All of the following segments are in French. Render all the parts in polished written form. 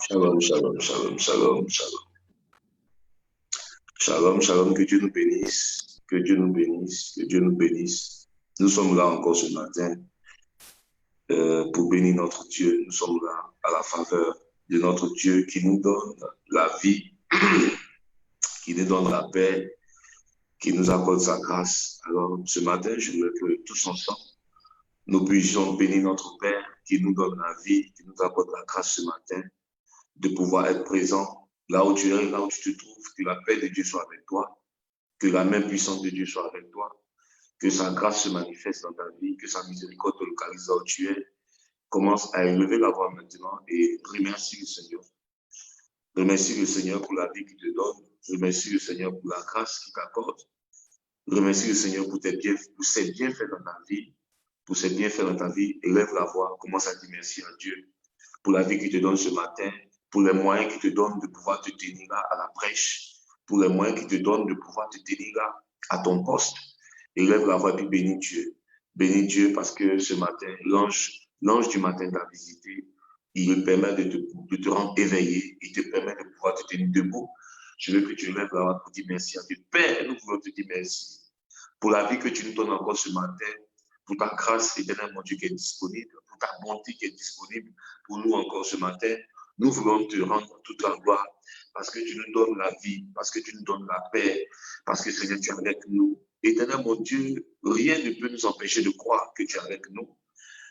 Shalom, shalom, shalom, shalom, shalom. Shalom, shalom, que Dieu nous bénisse, que Dieu nous bénisse, que Dieu nous bénisse. Nous sommes là encore ce matin pour bénir notre Dieu. Nous sommes là à la faveur de notre Dieu qui nous donne la vie, qui nous donne la paix, qui nous accorde sa grâce. Alors ce matin, je veux que tous ensemble, nous puissions bénir notre Père qui nous donne la vie, qui nous accorde la grâce ce matin, de pouvoir être présent là où tu es, là où tu te trouves, que la paix de Dieu soit avec toi, que la main puissante de Dieu soit avec toi, que sa grâce se manifeste dans ta vie, que sa miséricorde te localise là où tu es. Commence à élever la voix maintenant et remercie le Seigneur. Remercie le Seigneur pour la vie qu'il te donne. Remercie le Seigneur pour la grâce qu'il t'accorde. Remercie le Seigneur pour ses bienfaits dans ta vie. Pour ses bienfaits dans ta vie, élève la voix, commence à dire merci à Dieu pour la vie qu'il te donne ce matin, pour les moyens qu'il te donne de pouvoir te tenir là à la prêche, pour les moyens qu'il te donne de pouvoir te tenir là à ton poste. Élève la voix et puis bénis Dieu. Bénis Dieu parce que ce matin, l'ange du matin t'a visité. Il permet de te rendre éveillé. Il te permet de pouvoir te tenir debout. Je veux que tu lèves la voix pour dire merci à Dieu. Père, nous voulons te dire merci pour la vie que tu nous donnes encore ce matin, pour ta grâce éternelle, mon Dieu, qui est disponible, pour ta bonté qui est disponible pour nous encore ce matin. Nous voulons te rendre toute la gloire parce que tu nous donnes la vie, parce que tu nous donnes la paix, parce que Seigneur, tu es avec nous. Éternel, mon Dieu, rien ne peut nous empêcher de croire que tu es avec nous,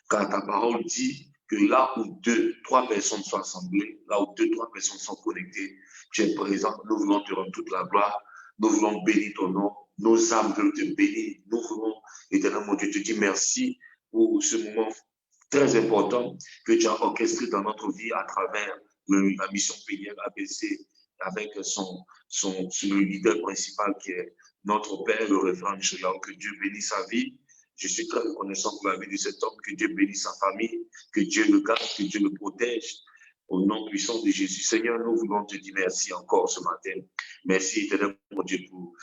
car ta parole dit que là où deux, trois personnes sont assemblées, là où deux, trois personnes sont connectées, tu es présent. Nous voulons te rendre toute la gloire. Nous voulons bénir ton nom. Nos âmes veulent te bénir. Nous voulons, éternel, mon Dieu, te dire merci pour ce moment très important que tu as orchestré dans notre vie à travers la mission plénière ABC avec le leader principal qui est notre Père, le révérend Michel. Que Dieu bénisse sa vie. Je suis très reconnaissant pour la vie de cet homme, que Dieu bénisse sa famille, que Dieu le garde, que Dieu le protège. Au nom puissant de Jésus. Seigneur, nous voulons te dire merci encore ce matin. Merci, éternel, mon Dieu, pour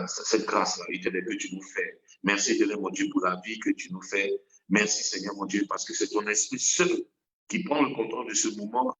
cette grâce-là, éternel, que tu nous fais. Merci, éternel, mon Dieu, pour la vie que tu nous fais. Merci, Seigneur, mon Dieu, parce que c'est ton esprit seul qui prend le contrôle de ce moment.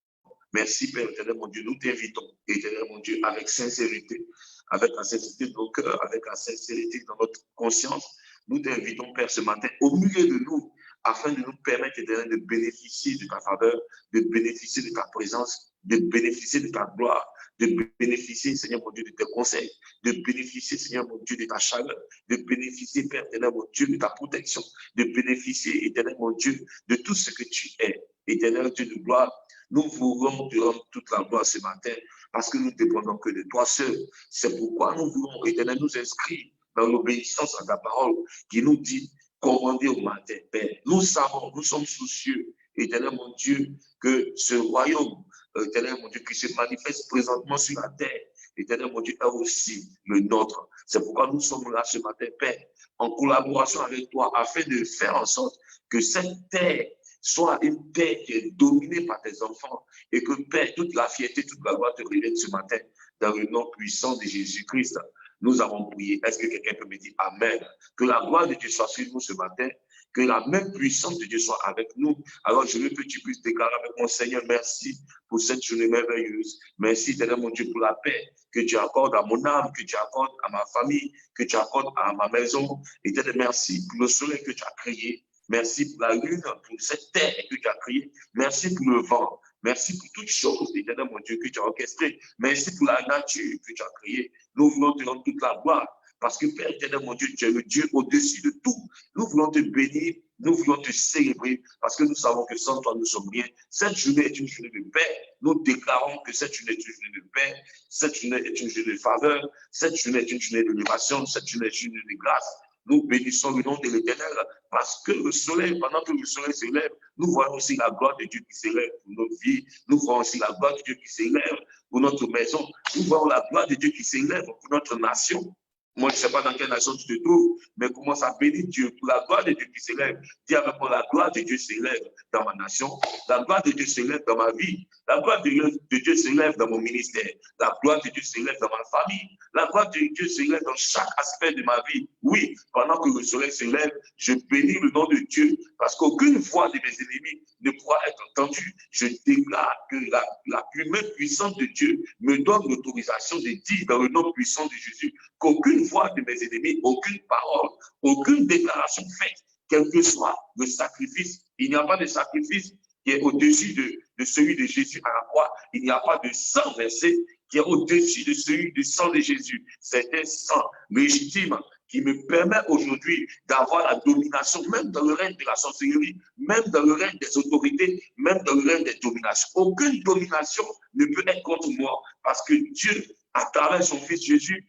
Merci, Père, éternel, mon Dieu. Nous t'invitons, éternel, mon Dieu, avec sincérité, avec la sincérité de nos cœurs, avec la sincérité dans notre conscience. Nous t'invitons, Père, ce matin, au milieu de nous, afin de nous permettre, éternel, de bénéficier de ta faveur, de bénéficier de ta présence, de bénéficier de ta gloire, de bénéficier, Seigneur mon Dieu, de tes conseils, de bénéficier, Seigneur mon Dieu, de ta chaleur, de bénéficier, Père, éternel, mon Dieu, de ta protection, de bénéficier, éternel, mon Dieu, de tout ce que tu es, éternel Dieu de gloire. Nous voulons te rendre toute la gloire ce matin, parce que nous ne dépendons que de toi seul. C'est pourquoi nous voulons, éternel, nous inscrire dans l'obéissance à ta parole, qui nous dit, commandez au matin, Père. Nous savons, nous sommes soucieux, éternel mon Dieu, que ce royaume, éternel mon Dieu, qui se manifeste présentement sur la terre, éternel mon Dieu, est aussi le nôtre. C'est pourquoi nous sommes là ce matin, Père, en collaboration avec toi, afin de faire en sorte que cette terre soit une terre qui est dominée par tes enfants, et que, Père, toute la fierté, toute la gloire te revienne ce matin, dans le nom puissant de Jésus-Christ. Nous avons prié. Est-ce que quelqu'un peut me dire Amen? Que la gloire de Dieu soit sur nous ce matin, que la même puissance de Dieu soit avec nous. Alors je veux que tu puisses déclarer avec mon Seigneur, merci pour cette journée merveilleuse. Merci, éternel mon Dieu, pour la paix que tu accordes à mon âme, que tu accordes à ma famille, que tu accordes à ma maison. Éternel, merci pour le soleil que tu as créé. Merci pour la lune, pour cette terre que tu as créée. Merci pour le vent. Merci pour toutes choses, éternel mon Dieu, que tu as orchestrées. Merci pour la nature que tu as créée. Nous voulons te rendre toute la gloire. Parce que Père éternel, mon Dieu, tu es le Dieu au-dessus de tout. Nous voulons te bénir, nous voulons te célébrer, parce que nous savons que sans toi, nous sommes rien. Cette journée est une journée de paix. Nous déclarons que cette journée est une journée de paix. Cette journée est une journée de faveur. Cette journée est une journée d'élévation. Cette journée est une journée de grâce. Nous bénissons le nom de l'Éternel, parce que le soleil, pendant que le soleil s'élève, nous voyons aussi la gloire de Dieu qui s'élève pour notre vie. Nous voyons aussi la gloire de Dieu qui s'élève pour notre maison. Nous voyons la gloire de Dieu qui s'élève pour notre nation. Moi, je ne sais pas dans quelle nation tu te trouves, mais commence à bénir Dieu pour la gloire de Dieu qui s'élève. Dis avec moi, la gloire de Dieu s'élève dans ma nation, la gloire de Dieu s'élève dans ma vie, la gloire de Dieu s'élève dans mon ministère, la gloire de Dieu s'élève dans ma famille, la gloire de Dieu s'élève dans chaque aspect de ma vie. Oui, pendant que le soleil s'élève, je bénis le nom de Dieu, parce qu'aucune voix de mes ennemis ne pourra être entendue. Je déclare que la plus main puissante de Dieu me donne l'autorisation de dire dans le nom puissant de Jésus qu'aucune voix de mes ennemis, aucune parole, aucune déclaration faite, quel que soit le sacrifice, il n'y a pas de sacrifice qui est au-dessus de celui de Jésus à la croix. Il n'y a pas de sang versé qui est au-dessus de celui du sang de Jésus. C'est un sang légitime qui me permet aujourd'hui d'avoir la domination, même dans le règne de la sorcellerie, même dans le règne des autorités, même dans le règne des dominations. Aucune domination ne peut être contre moi parce que Dieu, à travers son Fils Jésus,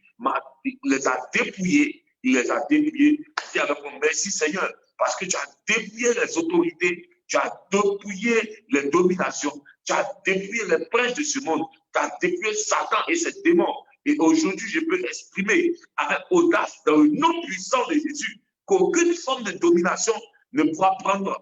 les a dépouillés. Il les a dépouillés. Dis avec moi, merci Seigneur, parce que tu as dépouillé les autorités, tu as dépouillé les dominations, tu as dépouillé les princes de ce monde, tu as dépouillé Satan et ses démons. Et aujourd'hui, je peux exprimer avec audace, dans le nom puissant de Jésus, qu'aucune forme de domination ne pourra prendre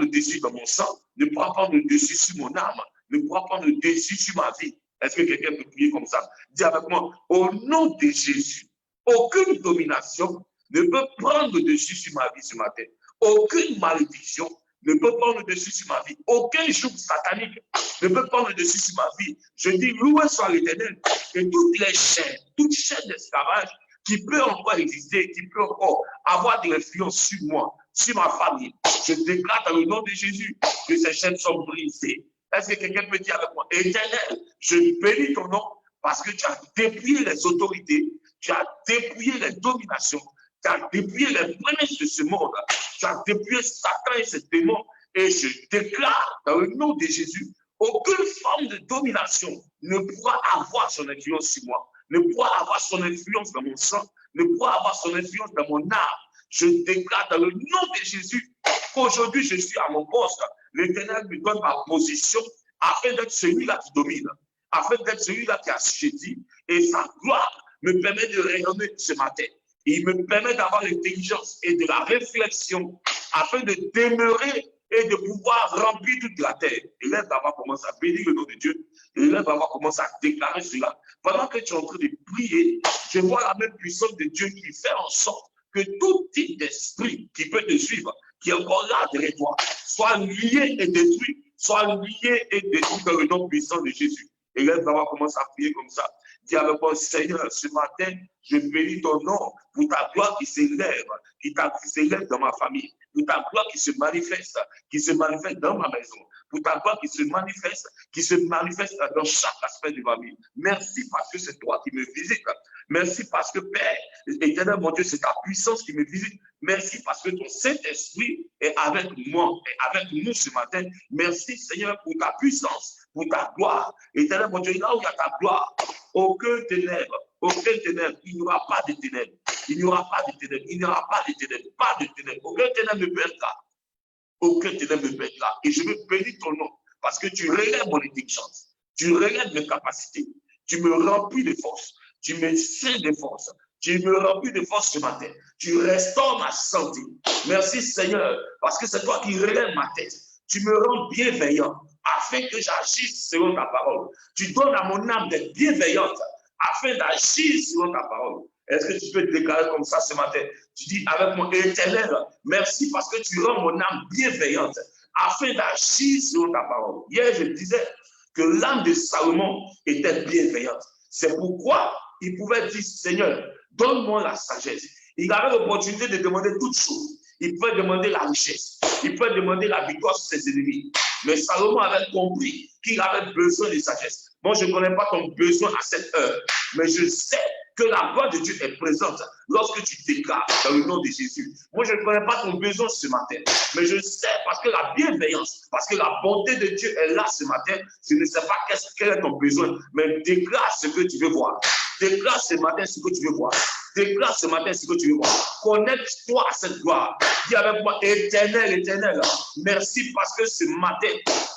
le dessus dans mon sang, ne pourra prendre le dessus sur mon âme, ne pourra prendre le dessus sur ma vie. Est-ce que quelqu'un peut prier comme ça? Dis avec moi, au nom de Jésus, aucune domination ne peut prendre le dessus sur ma vie ce matin. Aucune malédiction ne peut prendre le dessus sur ma vie. Aucun joug satanique ne peut prendre le dessus sur ma vie. Je dis, loué soit l'Éternel, que toutes les chaînes, toute chaîne d'esclavage qui peut encore exister, qui peut encore avoir de l'influence sur moi, sur ma famille, je déclare dans le nom de Jésus que ces chaînes sont brisées. Est-ce que quelqu'un peut dire avec moi, Éternel, je bénis ton nom parce que tu as dépouillé les autorités, tu as dépouillé les dominations, tu as dépouillé les princes de ce monde, tu as dépouillé Satan et ses démons, et je déclare dans le nom de Jésus, aucune forme de domination ne pourra avoir son influence sur moi, ne pourra avoir son influence dans mon sang, ne pourra avoir son influence dans mon âme. Je déclare dans le nom de Jésus qu'aujourd'hui je suis à mon poste. L'Éternel me donne ma position afin d'être celui-là qui domine, afin d'être celui-là qui assujettit, et sa gloire me permet de rayonner ce matin. Il me permet d'avoir l'intelligence et de la réflexion afin de demeurer et de pouvoir remplir toute la terre. Et là, on va commencer à bénir le nom de Dieu. Et là, on va commencer à déclarer cela. Pendant que tu es en train de prier, je vois la même puissance de Dieu qui fait en sorte que tout type d'esprit qui peut te suivre, qui est encore là derrière toi, soit lié et détruit, soit lié et détruit dans le nom puissant de Jésus. Et là, on va commencer à prier comme ça. Dis avec moi, Seigneur, ce matin, je bénis ton nom pour ta gloire qui s'élève, qui s'élève dans ma famille, pour ta gloire qui se manifeste dans ma maison, pour ta gloire qui se manifeste dans chaque aspect de ma vie. Merci parce que c'est toi qui me visites. Merci parce que, Père, éternel mon Dieu, c'est ta puissance qui me visite. Merci parce que ton Saint-Esprit est avec moi et avec nous ce matin. Merci, Seigneur, pour ta puissance, pour ta gloire. Éternel mon Dieu, là où il y a ta gloire, aucun ténèbre, il n'y aura pas de ténèbres. Il n'y aura pas de ténèbres, il n'y aura pas de ténèbres, pas de ténèbres. Aucun ténèbre ne peut être là. Aucun ténèbre ne peut être là. Et je veux bénir ton nom parce que tu relèves mon intelligence, tu relèves mes capacités, tu me remplis de force, tu me sais de force, tu me remplis de force ce matin, tu restaures ma santé. Merci Seigneur, parce que c'est toi qui relèves ma tête. Tu me rends bienveillant afin que j'agisse selon ta parole. Tu donnes à mon âme d'être bienveillante afin d'agir selon ta parole. Est-ce que tu peux te déclarer comme ça ce matin? Tu dis avec mon Éternel, merci parce que tu rends mon âme bienveillante afin d'agir selon ta parole. Hier, je disais que l'âme de Salomon était bienveillante. C'est pourquoi il pouvait dire, Seigneur, donne-moi la sagesse. Il avait l'opportunité de demander toutes choses. Il pouvait demander la richesse. Il pouvait demander la victoire sur ses ennemis. Mais Salomon avait compris qu'il avait besoin de sagesse. Moi, je ne connais pas ton besoin à cette heure, mais je sais que la gloire de Dieu est présente lorsque tu déclares dans le nom de Jésus. Moi, je ne connais pas ton besoin ce matin, mais je sais parce que la bienveillance, parce que la bonté de Dieu est là ce matin. Je ne sais pas quel est ton besoin, mais déclare ce que tu veux voir. Déclare ce matin ce que tu veux voir. Déclare ce matin ce que tu veux voir. Connecte-toi à cette gloire. Dis avec moi, Éternel, Éternel, merci parce que ce matin,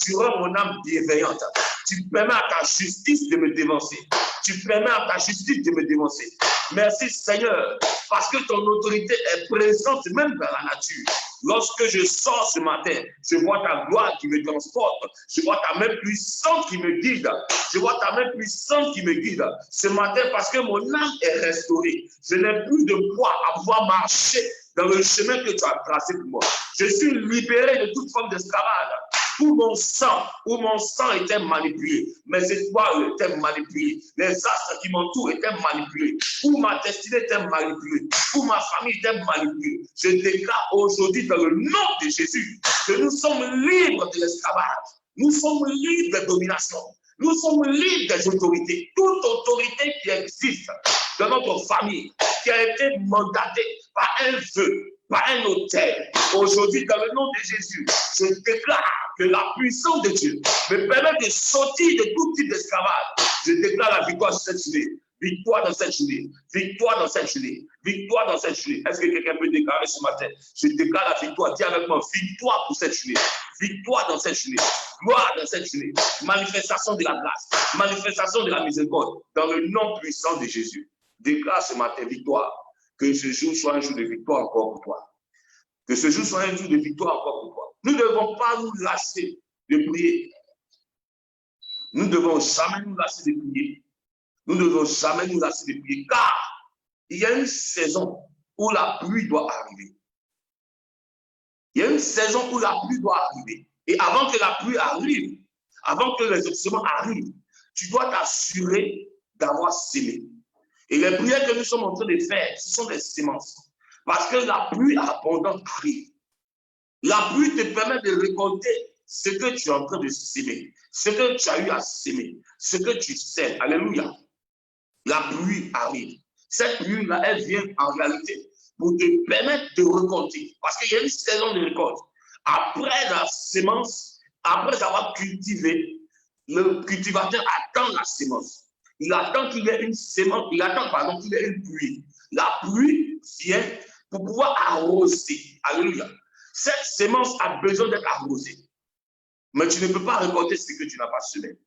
tu rends mon âme bienveillante. Tu permets à ta justice de me dévancer. Tu permets à ta justice de me dénoncer. Merci Seigneur, parce que ton autorité est présente même dans la nature. Lorsque je sors ce matin, je vois ta gloire qui me transporte. Je vois ta main puissante qui me guide. Je vois ta main puissante qui me guide. Ce matin, parce que mon âme est restaurée. Je n'ai plus de poids à pouvoir marcher dans le chemin que tu as tracé pour moi. Je suis libéré de toute forme d'esclavage. Où mon sang était manipulé, mes étoiles étaient manipulées, les astres qui m'entourent étaient manipulés, où ma destinée était manipulée, où ma famille était manipulée. Je déclare aujourd'hui dans le nom de Jésus que nous sommes libres de l'esclavage, nous sommes libres de domination, nous sommes libres des autorités, toute autorité qui existe dans notre famille, qui a été mandatée par un vœu, par un autel. Aujourd'hui, dans le nom de Jésus, je déclare que la puissance de Dieu me permet de sortir de tout type d'esclavage. Je déclare la victoire sur cette journée. Victoire dans cette journée. Victoire dans cette journée. Victoire dans cette journée. Est-ce que quelqu'un peut déclarer ce matin? Je déclare la victoire. Dis avec moi, victoire pour cette journée. Victoire dans cette journée. Gloire dans cette journée. Manifestation de la grâce. Manifestation de la miséricorde. Dans le nom puissant de Jésus. Déclare ce matin victoire. Que ce jour soit un jour de victoire encore pour toi. Que ce jour soit un jour de victoire encore pour toi. Nous ne devons pas nous lasser de prier. Nous ne devons jamais nous lasser de prier. Nous ne devons jamais nous lasser de prier. Car il y a une saison où la pluie doit arriver. Il y a une saison où la pluie doit arriver. Et avant que la pluie arrive, avant que les obsèques arrivent, tu dois t'assurer d'avoir sémé. Et les prières que nous sommes en train de faire, ce sont des semences. Parce que la pluie abondante arrive. La pluie te permet de récolter ce que tu es en train de s'aimer, ce que tu as eu à s'aimer, ce que tu sèmes. Alléluia. La pluie arrive. Cette pluie-là, elle vient en réalité pour te permettre de récolter. Parce qu'il y a une saison de récolte. Après la sémence, après avoir cultivé, le cultivateur attend la sémence. Il attend qu'il y ait une sémence, il attend, pardon, qu'il y ait une pluie. La pluie vient pour pouvoir arroser. Alléluia. Cette sémence a besoin d'être arrosée. Mais tu ne peux pas récolter ce que tu n'as pas semé.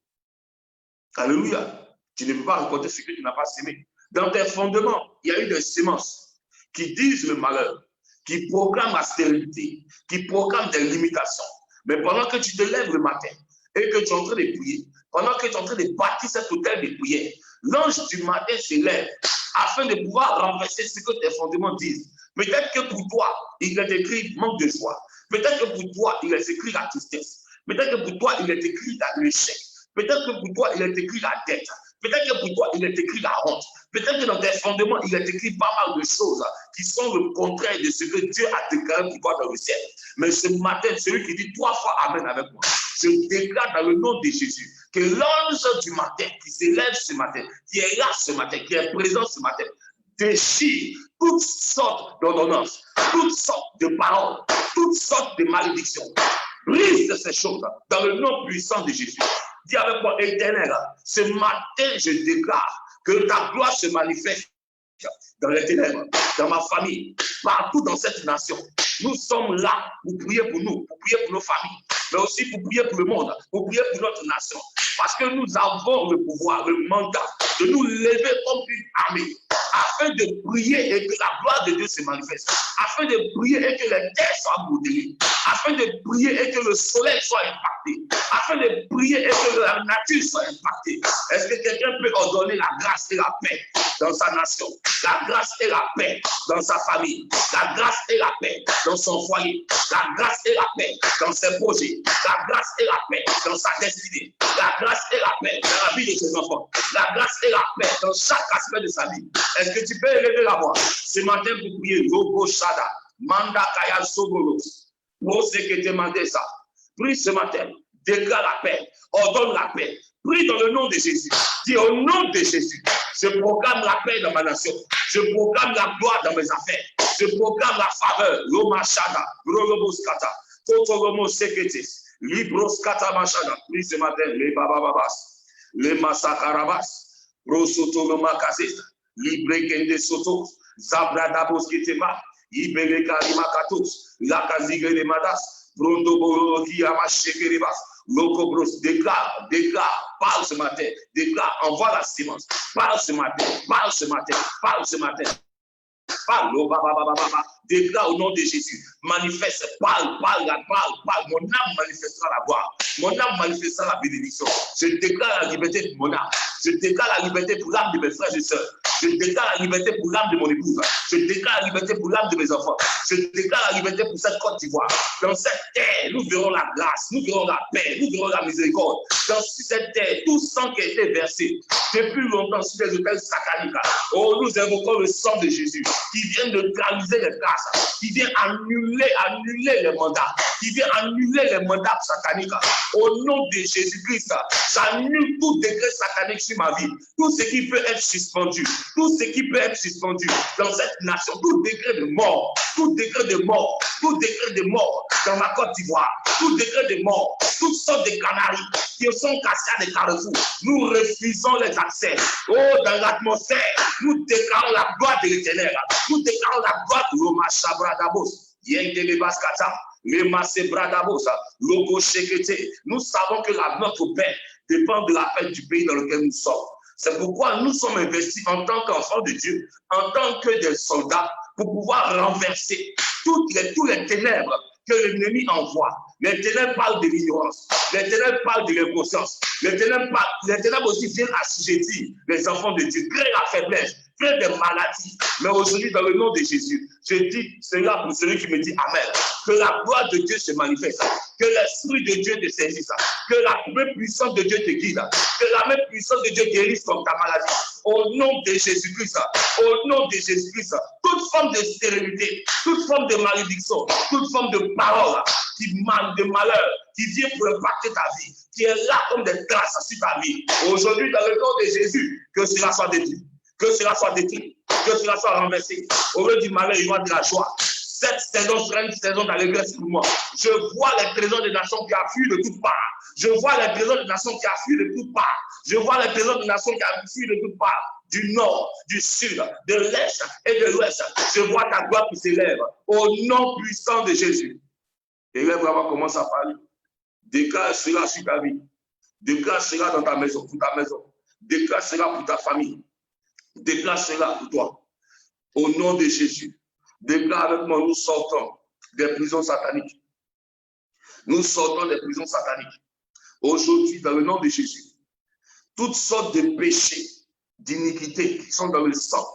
Alléluia. Tu ne peux pas récolter ce que tu n'as pas semé. Dans tes fondements, il y a eu des sémences qui disent le malheur, qui proclament la stérilité, qui proclament des limitations. Mais pendant que tu te lèves le matin et que tu es en train de prier, pendant que tu es en train de bâtir cet hôtel de prière, l'ange du matin se lève afin de pouvoir renverser ce que tes fondements disent. Peut-être que pour toi, il est écrit manque de joie. Peut-être que pour toi, il est écrit la tristesse. Peut-être que pour toi, il est écrit l'échec. Peut-être que pour toi, il est écrit la dette. Peut-être que pour toi, il est écrit la honte. Peut-être que dans tes fondements, il est écrit pas mal de choses qui sont le contraire de ce que Dieu a déclaré pour toi dans le ciel. Mais ce matin, celui qui dit 3 fois Amen avec moi, je déclare dans le nom de Jésus que l'ange du matin qui s'élève ce matin, qui est là ce matin, qui est présent ce matin, déchire toutes sortes d'ordonnances, toutes sortes de paroles, toutes sortes de malédictions. Brise ces choses dans le nom puissant de Jésus. Dis avec moi, Éternel, ce matin, je déclare que ta gloire se manifeste dans les ténèbres, dans ma famille, partout dans cette nation. Nous sommes là pour prier pour nous, pour prier pour nos familles, mais aussi pour prier pour le monde, pour prier pour notre nation. Parce que nous avons le pouvoir, le mandat de nous lever comme une armée, afin de prier et que la gloire de Dieu se manifeste, afin de prier et que les terres soient modelées, afin de prier et que le soleil soit impacté, afin de prier et que la nature soit impactée. Est-ce que quelqu'un peut ordonner la grâce et la paix dans sa nation, la grâce et la paix dans sa famille, la grâce et la paix dans son foyer, la grâce et la paix dans ses projets, la grâce et la paix dans sa destinée, la grâce et la paix dans la vie de ses enfants, la grâce et la paix dans chaque aspect de sa vie? Est-ce que tu peux élever la voix ce matin pour prier? Logo Shada, Manda Kaya Sogolos, Prosekete Mandesa. Prie ce matin, déclare la paix, ordonne la paix. Prie dans le nom de Jésus. Dis au nom de Jésus, je proclame la paix dans ma nation. Je proclame la gloire dans mes affaires. Je proclame la faveur. Loma Shada, Roboskata, Totoromo Seketis, Libroskata Machada. Prie ce matin, les Babababas, les Massakarabas, Prosotoloma Kasis, Libre Kende Soto, Zabrada Bosketema, Ibele Karimakatos, Lakazigre de Madas, Brondo Boroki, Amachekerebas, Lokobros, déclare, parle ce matin, déclare, envoie la sémence, parle ce matin, parle ce matin, parle ce matin. Parle, déclare au nom de Jésus, manifeste, parle. Mon âme manifestera la gloire, mon âme manifestera la bénédiction. Je déclare la liberté pour mon âme, je déclare la liberté pour l'âme de mes frères et sœurs, je déclare la liberté pour l'âme de mon épouse, je déclare la liberté pour l'âme de mes enfants, je déclare la liberté pour cette Côte d'Ivoire. Dans cette terre, nous verrons la grâce, nous verrons la paix, nous verrons la miséricorde. Dans cette terre, tout sang qui a été versé depuis longtemps sur les autels sataniques, oh, nous invoquons le sang de Jésus qui vient neutraliser les grâces, qui vient annuler les mandats, qui vient annuler les mandats sataniques. Au nom de Jésus-Christ, j'annule tout décret satanique sur ma vie, tout ce qui peut être suspendu, tout ce qui peut être suspendu dans cette nation, tout décret de mort, tout décret de mort, tout décret de mort dans ma Côte d'Ivoire, tout décret de mort, toutes sortes de canaries qui sont cassées à des carrefours. Nous refusons les accès. Oh, dans l'atmosphère, nous déclarons la gloire de l'Éternel. Nous déclarons la gloire de Roma Shabradabos. Yengele Baskata, Lema Sebradabos, Logo Shekete. Nous savons que notre paix dépend de la paix du pays dans lequel nous sommes. C'est pourquoi nous sommes investis en tant qu'enfants de Dieu, en tant que des soldats, pour pouvoir renverser tous les ténèbres que l'ennemi envoie. Les ténèbres parlent de l'ignorance, les ténèbres parlent de l'inconscience, les ténèbres aussi viennent assujettir les enfants de Dieu, créer la faiblesse, créer des maladies. Mais aujourd'hui, dans le nom de Jésus, je dis cela pour celui qui me dit Amen. Que la gloire de Dieu se manifeste, que l'Esprit de Dieu te saisisse, que la main puissante de Dieu te guide, que la main puissante de Dieu guérisse comme ta maladie. Au nom de Jésus-Christ, au nom de Jésus-Christ, toute forme de stérilité, toute forme de malédiction, toute forme de parole de malheur, qui vient pour impacter ta vie, qui est là comme des traces sur ta vie. Aujourd'hui, dans le nom de Jésus, que cela soit détruit, que cela soit détruit, que cela soit renversé. Au lieu du malheur, il y aura de la joie. Cette saison sera une saison d'allégresse pour moi. Je vois les trésors des nations qui affluent de toutes parts. Je vois les trésors des nations qui affluent de toutes parts. Je vois les trésors des nations qui affluent de toutes parts. Du nord, du sud, de l'est et de l'ouest. Je vois ta gloire qui s'élève au nom puissant de Jésus. Et là, vraiment commence à parler. Déclare cela sur ta vie. Déclare cela dans ta maison, pour ta maison. Déclare cela pour ta famille. Déclare cela pour toi. Au nom de Jésus. Déclare avec moi, nous sortons des prisons sataniques. Nous sortons des prisons sataniques. Aujourd'hui, dans le nom de Jésus, toutes sortes de péchés, d'iniquités qui sont dans le sang,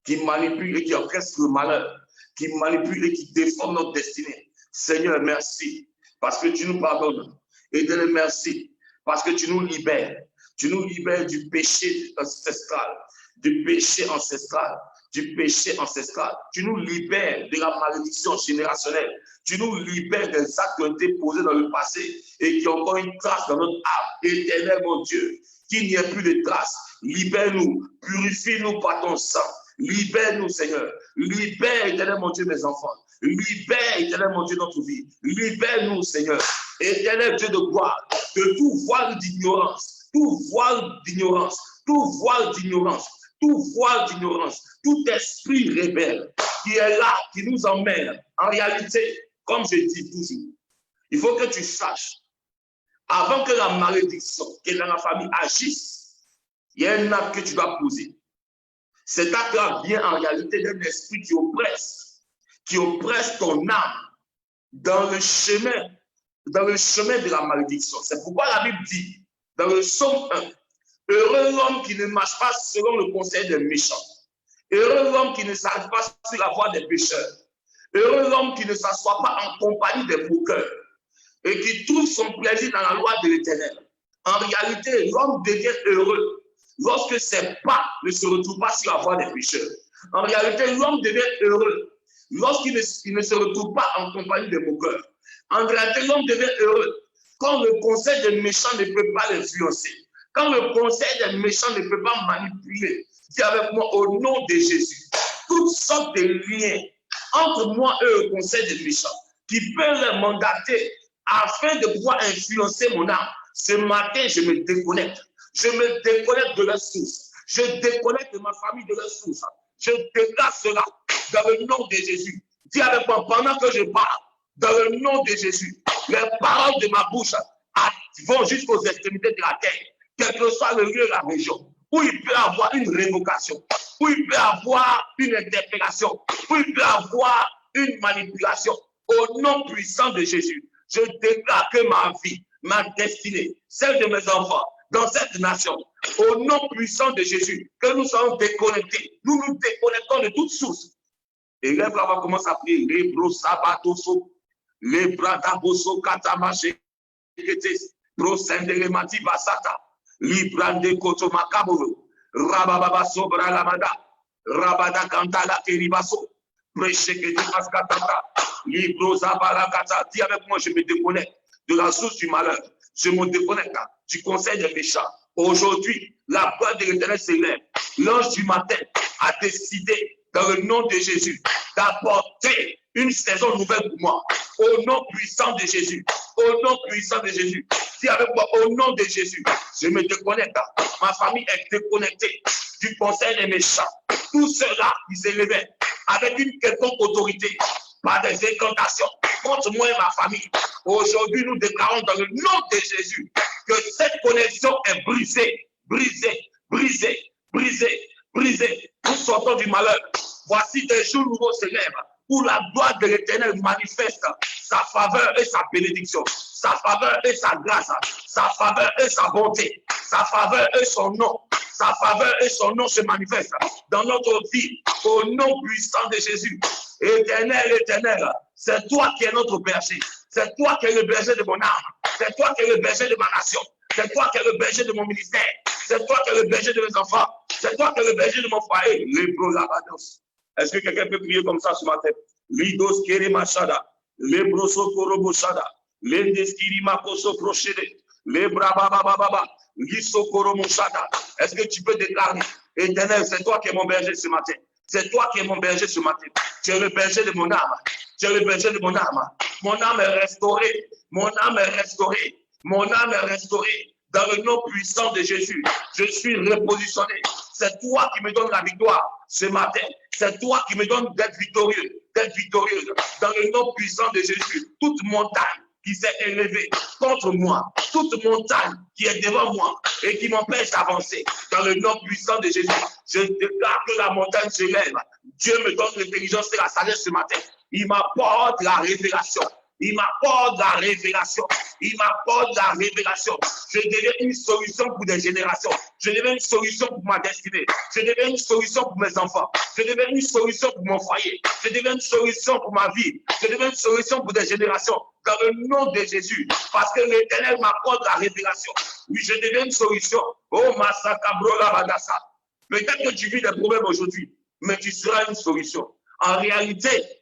qui manipulent et qui orchestrent le malheur, qui manipulent et qui déforment notre destinée. Seigneur, merci, parce que tu nous pardonnes. Éternel, merci, parce que tu nous libères. Tu nous libères du péché ancestral, du péché ancestral, du péché ancestral. Tu nous libères de la malédiction générationnelle. Tu nous libères des actes qui ont été posés dans le passé et qui ont encore une trace dans notre âme. Éternel, mon Dieu, qu'il n'y ait plus de traces. Libère-nous, purifie-nous par ton sang. Libère-nous, Seigneur. Libère, éternel, mon Dieu, mes enfants. Libère, éternel, mon Dieu, notre vie. Libère-nous, Seigneur. Éternel Dieu de gloire, de tout voile d'ignorance, tout voile d'ignorance, tout voile d'ignorance, tout voile d'ignorance, tout esprit rebelle qui est là, qui nous emmène. En réalité, comme je dis toujours, il faut que tu saches, avant que la malédiction qui est dans la famille agisse, il y a un acte que tu dois poser. Cet acte-là vient en réalité d'un esprit qui oppresse ton âme dans le chemin de la malédiction. C'est pourquoi la Bible dit, dans le psaume 1, heureux l'homme qui ne marche pas selon le conseil des méchants. Heureux l'homme qui ne s'arrête pas sur la voie des pécheurs. Heureux l'homme qui ne s'assoit pas en compagnie des moqueurs et qui trouve son plaisir dans la loi de l'Éternel. En réalité, l'homme devient heureux lorsque ses pas ne se retrouvent pas sur la voie des pécheurs. En réalité, l'homme devient heureux lorsqu'il ne se retrouve pas en compagnie des moqueurs. En réalité, l'homme devient heureux quand le conseil des méchants ne peut pas l'influencer. Quand le conseil des méchants ne peut pas manipuler. Dis avec moi, au nom de Jésus, toutes sortes de liens entre moi et le conseil des méchants qui peuvent les mandater afin de pouvoir influencer mon âme. Ce matin, je me déconnecte. Je me déconnecte de leur source. Je déconnecte de ma famille de leur source. Je déclare cela dans le nom de Jésus. Dis avec moi, pendant que je parle, dans le nom de Jésus, les paroles de ma bouche vont jusqu'aux extrémités de la terre, quel que soit le lieu de la région, où il peut y avoir une révocation, où il peut y avoir une interpellation, où il peut y avoir une manipulation. Au nom puissant de Jésus, je déclare que ma vie, ma destinée, celle de mes enfants, dans cette nation, au nom puissant de Jésus, que nous soyons déconnectés, nous nous déconnectons de toute source. Et là, on va commencer à prier. Les bros sabatoso, les bras d'aboso katamache, prosendele mati basata, librande koto makaboro, rababa sobra lamada, rabada kantala keribaso, prêchekete maskatata, libro zabala kata. Dis avec moi, je me déconnecte de la source du malheur. Je me déconnecte du conseil des méchants. Aujourd'hui, la voix de l'Éternel s'élève. L'ange du matin a décidé, dans le nom de Jésus, d'apporter une saison nouvelle pour moi. Au nom puissant de Jésus. Au nom puissant de Jésus. Dis avec moi, au nom de Jésus, je me déconnecte. Ma famille est déconnectée du conseil des méchants. Tout cela qui s'élevait avec une quelconque autorité, par des incantations contre moi et ma famille. Aujourd'hui, nous déclarons dans le nom de Jésus que cette connexion est brisée, brisée, brisée, brisée, brisée. Nous sortons du malheur. Voici des jours nouveaux s'élèvent où la gloire de l'Éternel manifeste sa faveur et sa bénédiction, sa faveur et sa grâce, sa faveur et sa bonté, sa faveur et son nom. Sa faveur et son nom se manifestent dans notre vie au nom puissant de Jésus. Éternel, éternel, c'est toi qui es notre berger. C'est toi qui es le berger de mon âme. C'est toi qui es le berger de ma nation. C'est toi qui es le berger de mon ministère. C'est toi qui es le berger de mes enfants. C'est toi qui es le berger de mon foyer. Est-ce que quelqu'un peut prier comme ça ce matin? Lidos kere machada, lebroso korobo shada, lendeskiri makoso prochede, lebrababababa, liso koromo shada. Est-ce que tu peux déclarer, Éternel, c'est toi qui es mon berger ce matin. C'est toi qui es mon berger ce matin. Tu es le berger de mon âme. Tu es le berger de mon âme. Mon âme est restaurée. Mon âme est restaurée. Mon âme est restaurée. Dans le nom puissant de Jésus, je suis repositionné. C'est toi qui me donnes la victoire ce matin. C'est toi qui me donnes d'être victorieux, d'être victorieuse. Dans le nom puissant de Jésus, toute montagne qui s'est élevée contre moi, toute montagne qui est devant moi et qui m'empêche d'avancer, dans le nom puissant de Jésus, je déclare que la montagne se lève. Dieu me donne l'intelligence et la sagesse ce matin. Il m'apporte la révélation. Il m'apporte la révélation. Il m'apporte la révélation. Je deviens une solution pour des générations. Je deviens une solution pour ma destinée. Je deviens une solution pour mes enfants. Je deviens une solution pour mon foyer. Je deviens une solution pour ma vie. Je deviens une solution pour des générations. Dans le nom de Jésus. Parce que l'Éternel m'apporte la révélation. Oui, je deviens une solution. Oh, Masakabrola Badassa. Peut-être que tu vis des problèmes aujourd'hui, mais tu seras une solution. En réalité,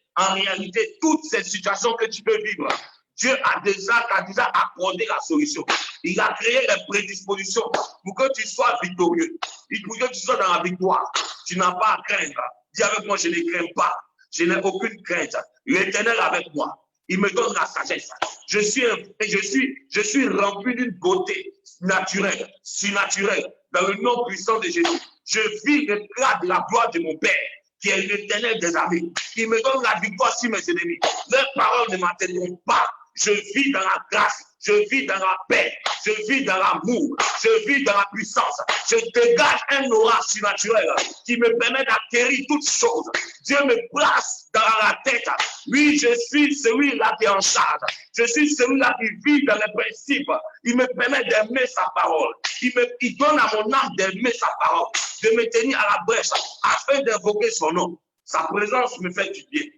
toutes ces situations que tu peux vivre, Dieu a déjà accordé la solution. Il a créé les prédispositions pour que tu sois victorieux. Pour que tu sois dans la victoire. Tu n'as pas à craindre. Dis avec moi, je ne crains pas. Je n'ai aucune crainte. L'Éternel avec moi. Il me donne la sagesse. Je suis rempli d'une beauté naturelle, surnaturelle, dans le nom puissant de Jésus. Je vis l'éclat de la gloire de mon Père, qui est l'Éternel des armées. Il me donne la victoire sur mes ennemis. Leurs paroles ne m'atteindront pas. Je vis dans la grâce. Je vis dans la paix. Je vis dans l'amour. Je vis dans la puissance. Je dégage un aura surnaturel qui me permet d'acquérir toutes choses. Dieu me place dans la tête. Oui, je suis celui-là qui est en charge. Je suis celui-là qui vit dans les principes. Il me permet d'aimer sa parole. Il donne à mon âme d'aimer sa parole, de me tenir à la brèche afin d'invoquer son nom. Sa présence me fait du bien.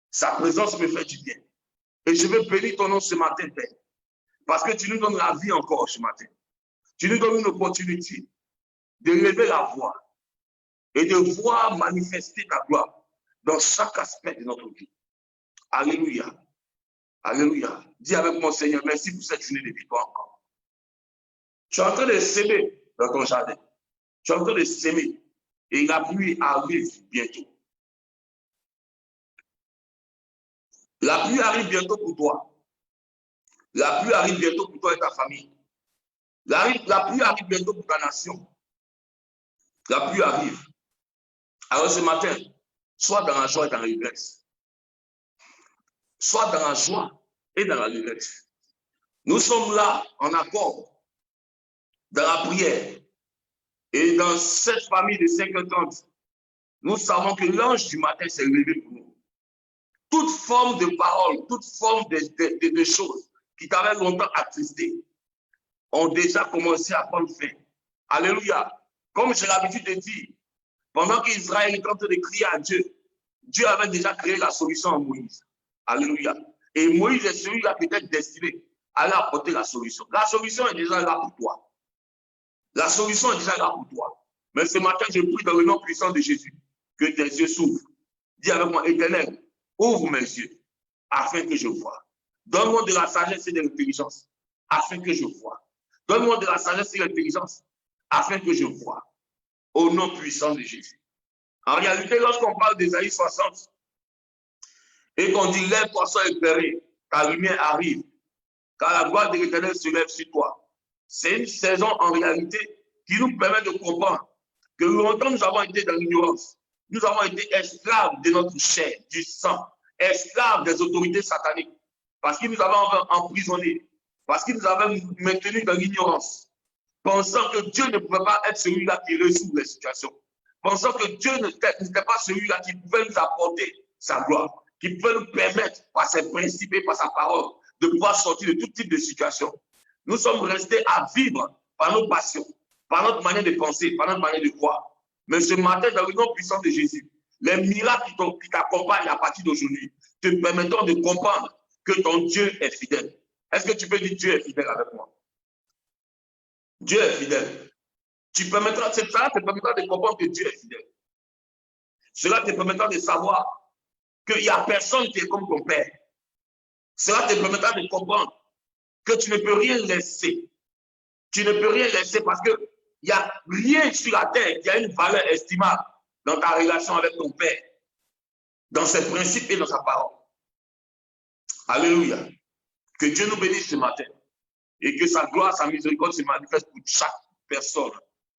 Sa présence me fait du bien. Et je veux bénir ton nom ce matin, Père. Parce que tu nous donnes la vie encore ce matin. Tu nous donnes une opportunité de lever la voix et de voir manifester ta gloire dans chaque aspect de notre vie. Alléluia. Alléluia. Dis avec mon Seigneur, merci pour cette journée de victoire encore. Tu es en train de s'aimer dans ton jardin. Tu es en train de s'aimer. Et la pluie arrive bientôt. La pluie arrive bientôt pour toi. La pluie arrive bientôt pour toi et ta famille. La pluie arrive bientôt pour ta nation. La pluie arrive. Alors ce matin, sois dans la joie et dans l'ivresse. soit dans la joie et dans la lurette. Nous sommes là en accord, dans la prière. Et dans cette famille de 5h30, nous savons que l'ange du matin s'est levé pour nous. Toute forme de parole, toute forme de choses qui t'avaient longtemps attristé ont déjà commencé à prendre fin. Alléluia. Comme j'ai l'habitude de dire, pendant qu'Israël est en train de crier à Dieu, Dieu avait déjà créé la solution en Moïse. Alléluia. Et Moïse est celui-là qui était destiné à aller apporter la solution. La solution est déjà là pour toi. La solution est déjà là pour toi. Mais ce matin, je prie dans le nom puissant de Jésus que tes yeux s'ouvrent. Dis avec moi, Éternel, ouvre mes yeux afin que je voie. Donne-moi de la sagesse et de l'intelligence afin que je voie. Donne-moi de la sagesse et de l'intelligence afin que je voie. Au nom puissant de Jésus. En réalité, lorsqu'on parle d'Ésaïe 60 et qu'on dit lève-toi, sois éclairé, ta lumière arrive, car la gloire de l'Éternel se lève sur toi. C'est une saison en réalité qui nous permet de comprendre que longtemps nous avons été dans l'ignorance. Nous avons été esclaves de notre chair, du sang, esclaves des autorités sataniques, parce qu'ils nous avaient emprisonnés, parce qu'ils nous avaient maintenus dans l'ignorance, pensant que Dieu ne pouvait pas être celui-là qui résout les situations, pensant que Dieu n'était pas celui-là qui pouvait nous apporter sa gloire, qui pouvait nous permettre, par ses principes et par sa parole, de pouvoir sortir de tout type de situation. Nous sommes restés à vivre par nos passions, par notre manière de penser, par notre manière de voir. Mais ce matin, dans le nom puissant de Jésus, les miracles qui t'accompagnent à partir d'aujourd'hui te permettront de comprendre que ton Dieu est fidèle. Est-ce que tu peux dire Dieu est fidèle avec moi? Dieu est fidèle. Cela te permettra de comprendre que Dieu est fidèle. Cela te permettra de savoir qu'il n'y a personne qui est comme ton Père. Cela te permettra de comprendre que tu ne peux rien laisser. Tu ne peux rien laisser parce qu'il n'y a rien sur la terre qui a une valeur estimable dans ta relation avec ton Père, dans ses principes et dans sa parole. Alléluia. Que Dieu nous bénisse ce matin et que sa gloire, sa miséricorde se manifeste pour chaque personne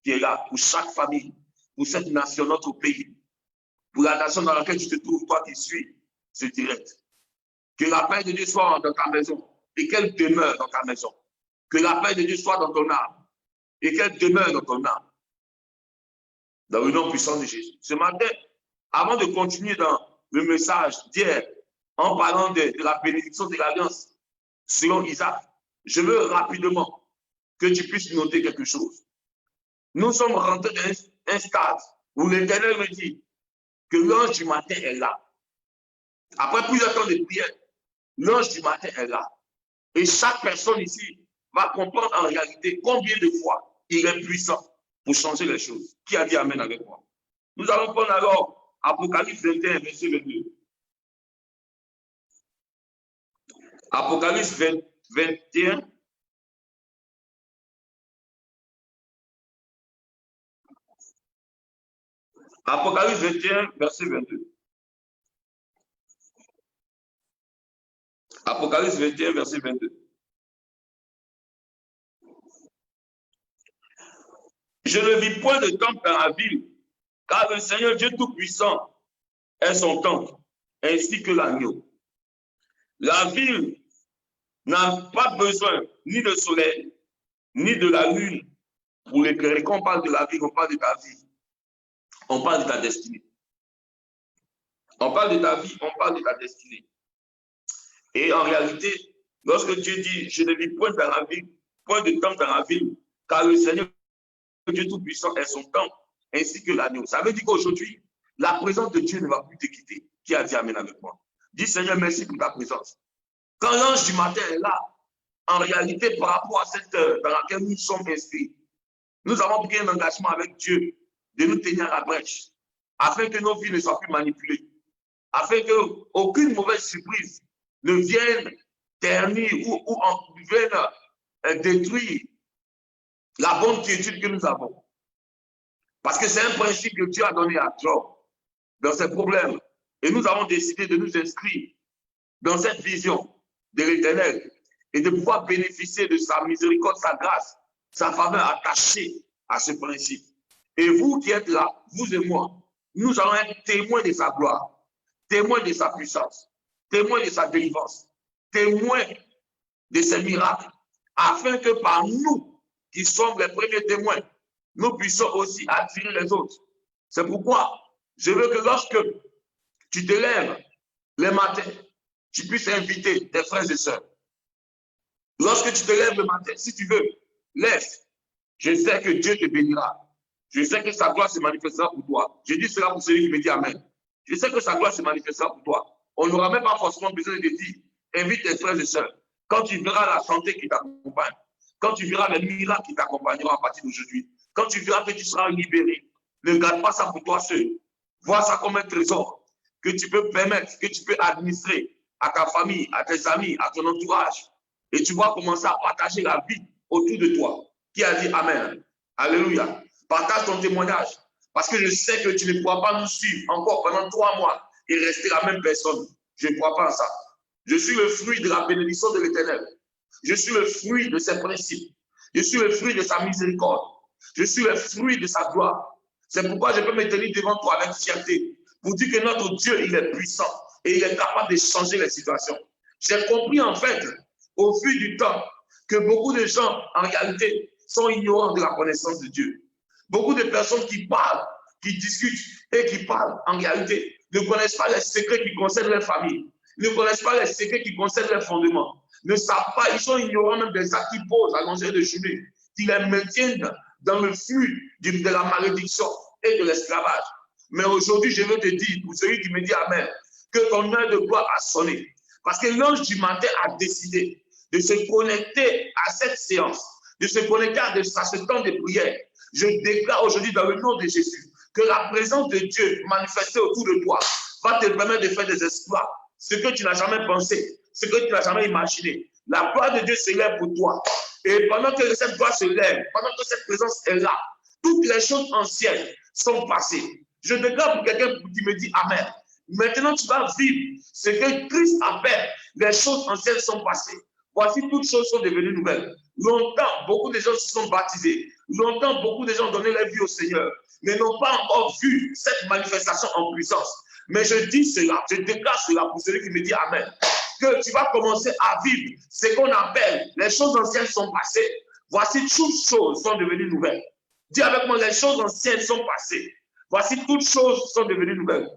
qui est là, pour chaque famille, pour cette nation, notre pays, pour la nation dans laquelle tu te trouves, toi qui suis ce direct. Que la paix de Dieu soit dans ta maison et qu'elle demeure dans ta maison. Que la paix de Dieu soit dans ton âme et qu'elle demeure dans ton âme. Dans le nom puissant de Jésus. Ce matin, avant de continuer dans le message d'hier, en parlant de la bénédiction de l'alliance selon Isaac, je veux rapidement que tu puisses noter quelque chose. Nous sommes rentrés dans un stade où l'Éternel me dit que l'ange du matin est là. Après plusieurs temps de prière, l'ange du matin est là. Et chaque personne ici va comprendre en réalité combien de fois il est puissant pour changer les choses. Qui a dit Amen avec moi? Nous allons prendre alors Apocalypse 21, verset 22. Apocalypse 21. Apocalypse 21, verset 22. Apocalypse 21, verset 22. Je ne vis point de temple dans la ville, car le Seigneur Dieu Tout-Puissant est son temple, ainsi que l'agneau. La ville n'a pas besoin ni de soleil, ni de la lune pour l'éclairer. Quand on parle de la ville, on parle de ta vie. On parle de ta destinée. On parle de ta vie, on parle de ta destinée. Et en réalité, lorsque Dieu dit, je ne vis point dans la ville, point de temple dans la ville, car le Seigneur Dieu Tout-Puissant est son temple, ainsi que l'agneau. Ça veut dire qu'aujourd'hui, la présence de Dieu ne va plus te quitter. Qui a dit Amen avec moi? Dis Seigneur, merci pour ta présence. Quand l'ange du matin est là, en réalité, par rapport à cette heure dans laquelle nous sommes inscrits, nous avons pris un engagement avec Dieu de nous tenir à la brèche, afin que nos vies ne soient plus manipulées, afin qu'aucune mauvaise surprise ne vienne ternir ou vienne détruire la bonne quiétude que nous avons. Parce que c'est un principe que Dieu a donné à Job dans ses problèmes. Et nous avons décidé de nous inscrire dans cette vision de l'Éternel et de pouvoir bénéficier de sa miséricorde, sa grâce, sa faveur attachée à ce principe. Et vous qui êtes là, vous et moi, nous allons être témoins de sa gloire, témoins de sa puissance, témoin de sa délivrance, témoin de ses miracles, afin que par nous, qui sommes les premiers témoins, nous puissions aussi attirer les autres. C'est pourquoi je veux que lorsque tu te lèves le matin, tu puisses inviter tes frères et sœurs. Lorsque tu te lèves le matin, si tu veux, laisse. Je sais que Dieu te bénira. Je sais que sa gloire se manifestera pour toi. Je dis cela pour celui qui me dit Amen. Je sais que sa gloire se manifestera pour toi. On n'aura même pas forcément besoin de te dire, invite tes frères et sœurs. Quand tu verras la santé qui t'accompagne, quand tu verras les miracles qui t'accompagneront à partir d'aujourd'hui, quand tu verras que tu seras libéré, ne garde pas ça pour toi seul. Vois ça comme un trésor que tu peux permettre, que tu peux administrer à ta famille, à tes amis, à ton entourage. Et tu vas commencer à partager la vie autour de toi. Qui a dit Amen? Alléluia. Partage ton témoignage. Parce que je sais que tu ne pourras pas nous suivre encore pendant 3 mois et rester la même personne. Je ne crois pas en ça. Je suis le fruit de la bénédiction de l'Éternel. Je suis le fruit de ses principes. Je suis le fruit de sa miséricorde. Je suis le fruit de sa gloire. C'est pourquoi je peux me tenir devant toi avec fierté pour dire que notre Dieu, il est puissant et il est capable de changer les situations. J'ai compris en fait, au fil du temps, que beaucoup de gens, en réalité, sont ignorants de la connaissance de Dieu. Beaucoup de personnes qui parlent, qui discutent et qui parlent, en réalité, ne connaissent pas les secrets qui concernent leur famille, ne connaissent pas les secrets qui concernent leurs fondements, ne savent pas, ils sont ignorants même des actes qu'ils posent à longueur de journée, qui les maintiennent dans le flux de la malédiction et de l'esclavage. Mais aujourd'hui, je veux te dire, pour celui qui me dit Amen, que ton heure de gloire a sonné. Parce que l'ange du matin a décidé de se connecter à cette séance, de se connecter à ce temps de prière. Je déclare aujourd'hui dans le nom de Jésus que la présence de Dieu manifestée autour de toi va te permettre de faire des exploits. Ce que tu n'as jamais pensé, ce que tu n'as jamais imaginé. La gloire de Dieu se lève pour toi. Et pendant que cette gloire se lève, pendant que cette présence est là, toutes les choses anciennes sont passées. Je déclare pour quelqu'un qui me dit Amen. Maintenant, tu vas vivre ce que Christ appelle les choses anciennes sont passées. Voici, toutes choses sont devenues nouvelles. Longtemps, beaucoup de gens se sont baptisés. Longtemps, beaucoup de gens ont donné leur vie au Seigneur, mais n'ont pas encore vu cette manifestation en puissance. Mais je dis cela, je déclare cela pour celui qui me dit Amen, que tu vas commencer à vivre ce qu'on appelle les choses anciennes sont passées. Voici, toutes choses sont devenues nouvelles. Dis avec moi, les choses anciennes sont passées. Voici, toutes choses sont devenues nouvelles.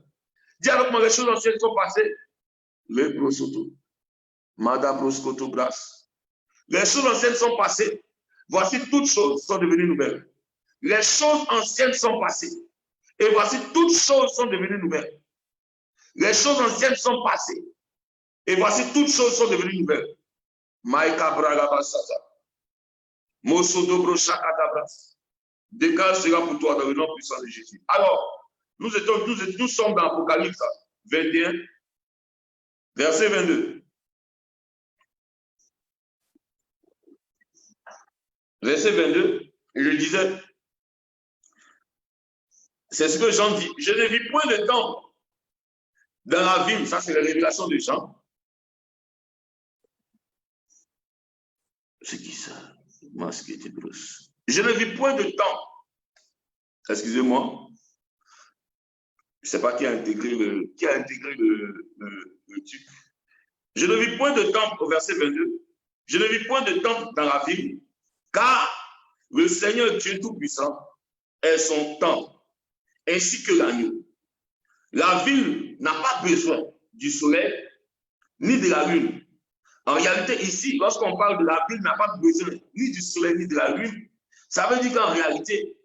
Dis avec moi, les choses anciennes sont passées. Le prosoto. Madame Proscoto Bras. Les choses anciennes sont passées. Voici, toutes choses sont devenues nouvelles. Les choses anciennes sont passées. Et voici, toutes choses sont devenues nouvelles. Les choses anciennes sont passées. Et voici, toutes choses sont devenues nouvelles. Maïka Braga Basata. Mosodo Brochakata Bras. Décale cela pour toi dans le nom puissant de Jésus. Alors, nous sommes dans Apocalypse 21, verset 22. Verset 22, et je disais, c'est ce que Jean dit, je ne vis point de temps dans la ville, ça c'est la révélation de Jean. C'est qui ça? Je ne vis point de temps. Excusez-moi. Je ne sais pas qui a intégré le truc. Je ne vis point de temps, au verset 22, je ne vis point de temps dans la ville, car le Seigneur Dieu Tout-Puissant est son temps, ainsi que l'agneau. La ville n'a pas besoin du soleil ni de la lune. En réalité, ici, lorsqu'on parle de la ville n'a pas besoin ni du soleil ni de la lune, ça veut dire qu'en réalité,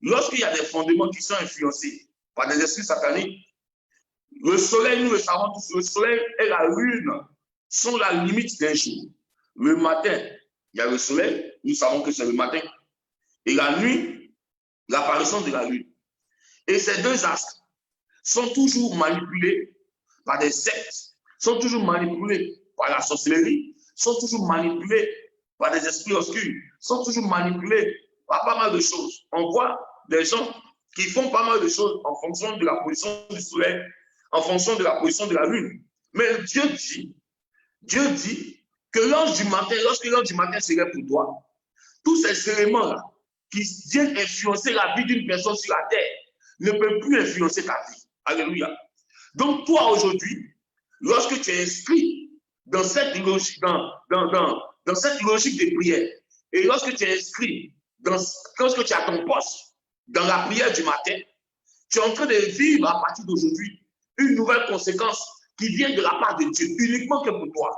lorsqu'il y a des fondements qui sont influencés par des esprits sataniques, le soleil, nous le savons tous, le soleil et la lune sont la limite d'un jour. Le matin, il y a le soleil, nous savons que c'est le matin. Et la nuit, l'apparition de la lune. Et ces deux astres sont toujours manipulés par des sectes, sont toujours manipulés par la sorcellerie, sont toujours manipulés par des esprits obscurs, sont toujours manipulés par pas mal de choses. On voit des gens qui font pas mal de choses en fonction de la position du soleil, en fonction de la position de la lune. Mais Dieu dit que l'ange du matin, lorsque l'ange du matin serait pour toi, tous ces éléments-là qui viennent influencer la vie d'une personne sur la terre ne peuvent plus influencer ta vie. Alléluia. Donc toi aujourd'hui, lorsque tu es inscrit dans cette logique, dans cette logique de prière, et lorsque tu es inscrit, lorsque tu as ton poste dans la prière du matin, tu es en train de vivre à partir d'aujourd'hui une nouvelle conséquence qui vient de la part de Dieu, uniquement que pour toi.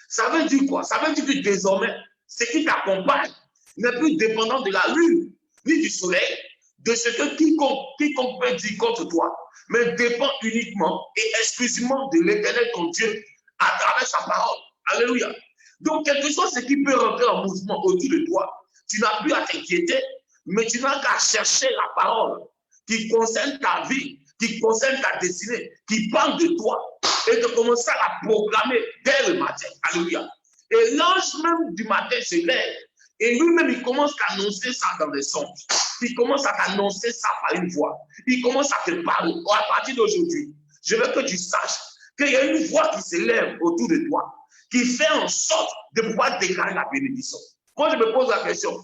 Ça veut dire quoi? Ça veut dire que désormais, ce qui t'accompagne n'est plus dépendant de la lune, ni du soleil, de ce que quiconque peut dire contre toi, mais dépend uniquement et exclusivement de l'Éternel, ton Dieu, à travers sa parole. Alléluia. Donc, quelque chose qui peut rentrer en mouvement autour de toi, tu n'as plus à t'inquiéter, mais tu n'as qu'à chercher la parole qui concerne ta vie, qui concerne ta destinée, qui parle de toi, et de commencer à la proclamer dès le matin. Alléluia. Et l'ange même du matin se lève, et lui-même, il commence à annoncer ça dans les songes. Il commence à t'annoncer ça par une voix. Il commence à te parler. À partir d'aujourd'hui, je veux que tu saches qu'il y a une voix qui s'élève autour de toi, qui fait en sorte de pouvoir déclarer la bénédiction. Moi, je me pose la question,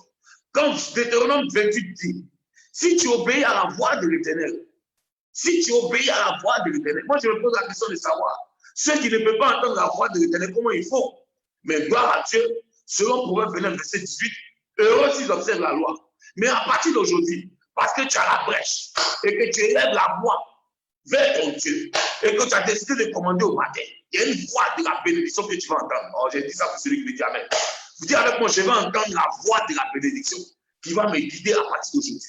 quand Deutéronome 28 dit, si tu obéis à la voix de l'Éternel, si tu obéis à la voix de l'Éternel, moi, je me pose la question de savoir, ceux qui ne peuvent pas entendre la voix de l'Éternel, comment il faut? Mais gloire à Dieu, selon Proverbe 29, verset 18, heureux s'ils observent la loi. Mais à partir d'aujourd'hui, parce que tu as la brèche et que tu élèves la voix vers ton Dieu et que tu as décidé de commander au matin, il y a une voix de la bénédiction que tu vas entendre. Oh, j'ai dit ça pour celui qui me dit Amen. Vous dites avec moi, je vais entendre la voix de la bénédiction qui va me guider à partir d'aujourd'hui.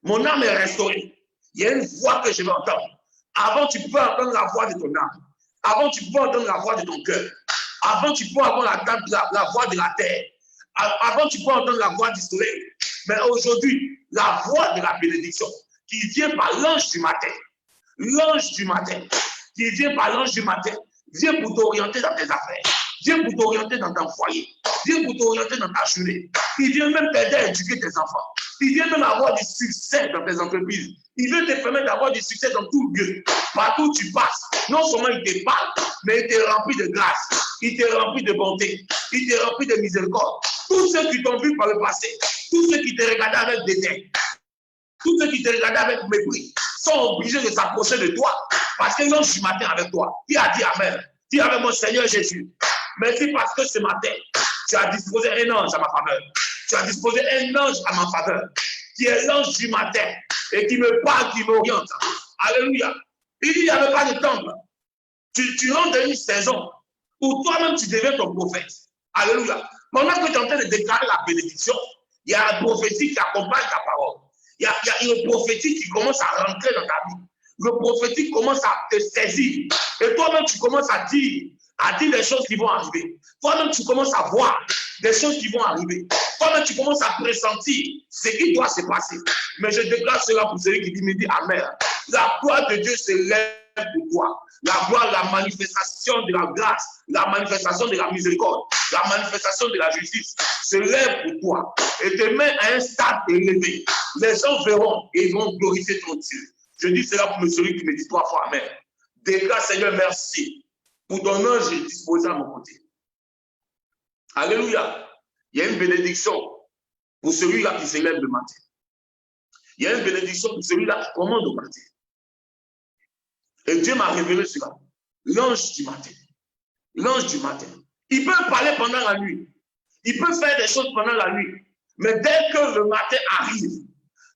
Mon âme est restaurée. Il y a une voix que je vais entendre. Avant, tu peux entendre la voix de ton âme. Avant, tu peux entendre la voix de ton cœur. Avant, tu peux avoir la voix de la terre. Avant, tu peux entendre la voix du soleil. Mais aujourd'hui, la voix de la bénédiction qui vient par l'ange du matin. L'ange du matin. Qui vient par l'ange du matin. Vient pour t'orienter dans tes affaires. Vient pour t'orienter dans ton foyer. Vient pour t'orienter dans ta journée. Il vient même t'aider à éduquer tes enfants. Il vient même avoir du succès dans tes entreprises. Il veut te permettre d'avoir du succès dans tout lieu. Partout où tu passes, non seulement il te parle, mais il te remplit de grâce. Il te remplit de bonté. Il te remplit de miséricorde. Tous ceux qui t'ont vu par le passé, tous ceux qui te regardaient avec dédain, tous ceux qui te regardaient avec mépris, sont obligés de s'approcher de toi parce que l'ange du matin avec toi. Qui a dit Amen? Dis avec mon Seigneur Jésus. Merci parce que ce matin, tu as disposé un ange à ma faveur. Tu as disposé un ange à ma faveur, qui est l'ange du matin et qui me parle, qui m'oriente. Alléluia. Il dit, il n'y avait pas de temple. Tu rentres dans une saison où toi-même tu deviens ton prophète. Alléluia. Pendant que tu es en train de déclarer la bénédiction, il y a la prophétie qui accompagne ta parole. Il y a le prophétique qui commence à rentrer dans ta vie. Le prophétique commence à te saisir. Et toi-même, tu commences à dire des choses qui vont arriver. Toi-même, tu commences à voir des choses qui vont arriver. Toi-même, tu commences à pressentir ce qui doit se passer. Mais je déclare cela pour celui qui dit, me dit Amen. La gloire de Dieu se lève pour toi. La gloire, la manifestation de la grâce, la manifestation de la miséricorde, la manifestation de la justice se lève pour toi et te met à un stade élevé. Les gens verront et ils vont glorifier ton Dieu. Je dis cela pour celui qui me dit 3 fois Amen. Déclare, Seigneur, merci pour ton ange disposé à mon côté. Alléluia. Il y a une bénédiction pour celui-là qui s'élève le matin. Il y a une bénédiction pour celui-là qui commande au matin. Et Dieu m'a révélé cela. L'ange du matin. L'ange du matin. Il peut parler pendant la nuit. Il peut faire des choses pendant la nuit. Mais dès que le matin arrive,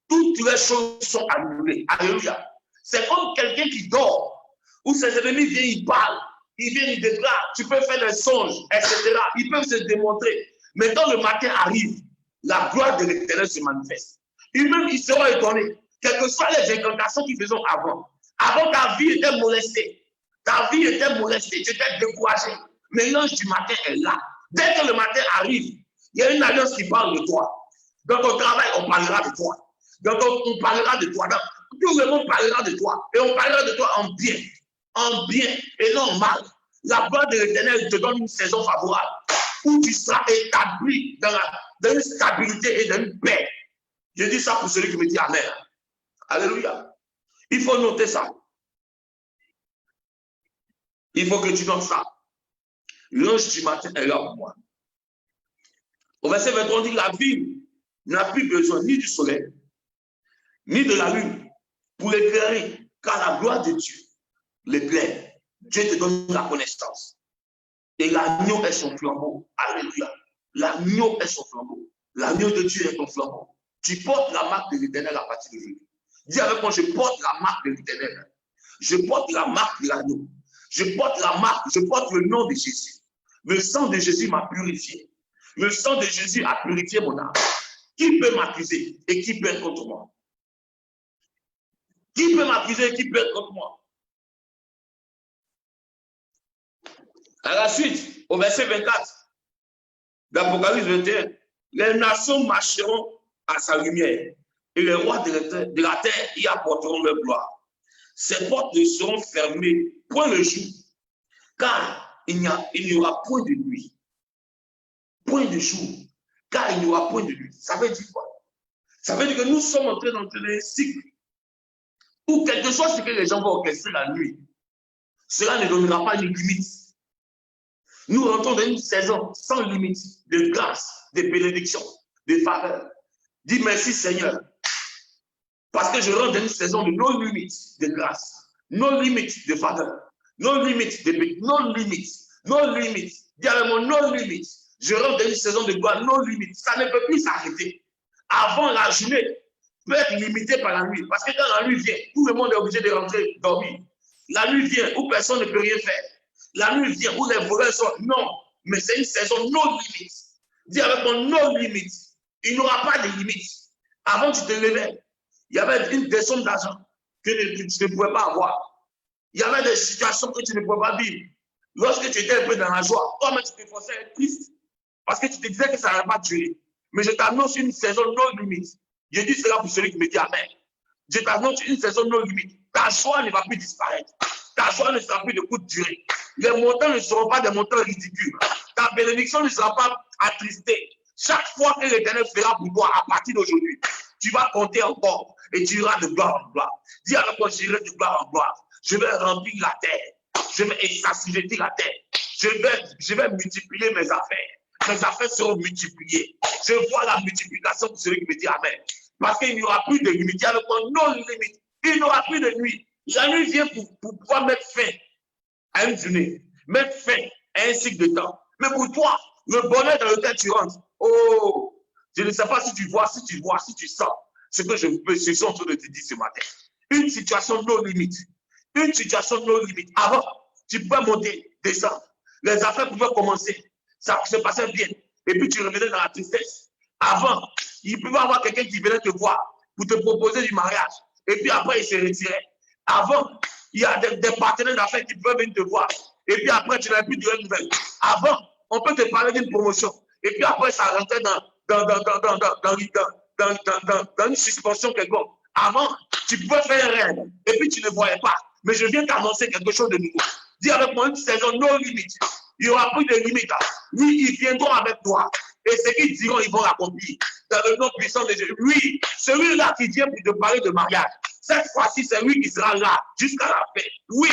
toutes les choses sont annulées. Alléluia. C'est comme quelqu'un qui dort, où ses ennemis viennent, ils parlent. Ils viennent, ils déclarent. Tu peux faire des songes, etc. Ils peuvent se démontrer. Mais quand le matin arrive, la gloire de l'Éternel se manifeste. Lui-même, il sera étonné. Quelles que soient les incantations qu'ils faisaient avant. Avant, ta vie était molestée. Ta vie était molestée. Tu étais découragé. Mais l'ange du matin est là. Dès que le matin arrive, il y a une alliance qui parle de toi. Dans ton travail, on parlera de toi. On parlera de toi. Tout le monde parlera de toi. Et on parlera de toi en bien. En bien et non en mal. La gloire de l'Éternel te donne une saison favorable où tu seras établi dans une stabilité et dans une paix. Je dis ça pour celui qui me dit Amen. Alléluia. Il faut noter ça. Il faut que tu notes ça. L'ange du matin est là pour moi. Au verset 23, on dit que la ville n'a plus besoin ni du soleil, ni de la lune pour l'éclairer, car la gloire de Dieu l'éclaire Dieu te donne la connaissance. Et l'agneau est son flambeau. Alléluia. L'agneau est son flambeau. L'agneau de Dieu est ton flambeau. Tu portes la marque de l'Éternel à partir d'aujourd'hui. Dis avec moi, je porte la marque de l'Éternel. Je porte la marque de l'agneau. Je porte la marque, je porte le nom de Jésus. Le sang de Jésus m'a purifié. Le sang de Jésus a purifié mon âme. Qui peut m'accuser et qui peut être contre moi? Qui peut m'accuser et qui peut être contre moi? À la suite, au verset 24 d'Apocalypse 21, les nations marcheront à sa lumière et les rois de la terre y apporteront leur gloire. Ces portes ne seront fermées point le jour, car il n'y aura point de nuit. Point de jour, car il n'y aura point de nuit. Ça veut dire quoi? Ça veut dire que nous sommes en train d'entrer un cycle où quelque chose que les gens vont orchestrer la nuit, cela ne donnera pas une limite. Nous rentrons dans une saison sans limite de grâce, de bénédiction, de faveur. Dis merci Seigneur, parce que je rentre dans une saison de non limite de grâce, non limite de faveur, non limite de bénédiction, non limite, non limite. Dis avec moi non limite. Je rentre dans une saison de gloire non limite. Ça ne peut plus s'arrêter. Avant, la journée peut être limitée par la nuit. Parce que quand la nuit vient, tout le monde est obligé de rentrer dormir. La nuit vient où personne ne peut rien faire. La nuit vient où les voleurs sont. Non, mais c'est une saison non limite. Dis avec moi non limite. Il n'y aura pas de limite. Avant, tu te levais. Il y avait des sommes d'argent que tu ne pouvais pas avoir. Il y avait des situations que tu ne pouvais pas vivre. Lorsque tu étais un peu dans la joie, toi-même tu te forçais à être triste. Parce que tu te disais que ça n'allait pas durer. Mais je t'annonce une saison non limite. Je dis cela pour celui qui me dit Amen. Je t'annonce une saison non limite. Ta joie ne va plus disparaître. Ta joie ne sera plus de courte durée. Les montants ne seront pas des montants ridicules. Ta bénédiction ne sera pas attristée. Chaque fois que l'Éternel fera pour toi, à partir d'aujourd'hui, tu vas compter encore et tu iras de gloire en gloire. Dis avec moi, j'irai de gloire en gloire. Je vais remplir la terre. Je vais exasperger la terre. Je vais multiplier mes affaires. Mes affaires seront multipliées. Je vois la multiplication pour celui qui me dit Amen. Parce qu'il n'y aura plus de limite. Il y a le point non limite. Il n'y aura plus de nuit. La nuit vient pour pouvoir mettre fin à une journée, mettre fin à un cycle de temps. Mais pour toi, le bonheur dans lequel tu rentres, oh, je ne sais pas si tu vois, si tu sens ce que je suis en train de te dire ce matin. Une situation non limite. Une situation non limite. Avant, tu peux monter, descendre. Les affaires pouvaient commencer. Ça se passait bien. Et puis tu revenais dans la tristesse. Avant, il pouvait y avoir quelqu'un qui venait te voir pour te proposer du mariage. Et puis après, il se retirait. Avant, il y a des partenaires d'affaires qui peuvent venir te voir. Et puis après, tu n'as plus de nouvelles. Avant, on peut te parler d'une promotion. Et puis après, ça rentrait dans une suspension quelconque. Avant, tu pouvais faire un rêve. Et puis tu ne voyais pas. Mais je viens t'annoncer quelque chose de nouveau. Dis avec moi une saison non limite. Il n'y aura plus de limite. Oui, ils viendront avec toi. Et ce qu'ils diront, ils vont l'accomplir. Dans le nom puissant de Jésus. Oui, celui-là qui vient pour te parler de mariage. Cette fois-ci, c'est lui qui sera là jusqu'à la fin. Oui,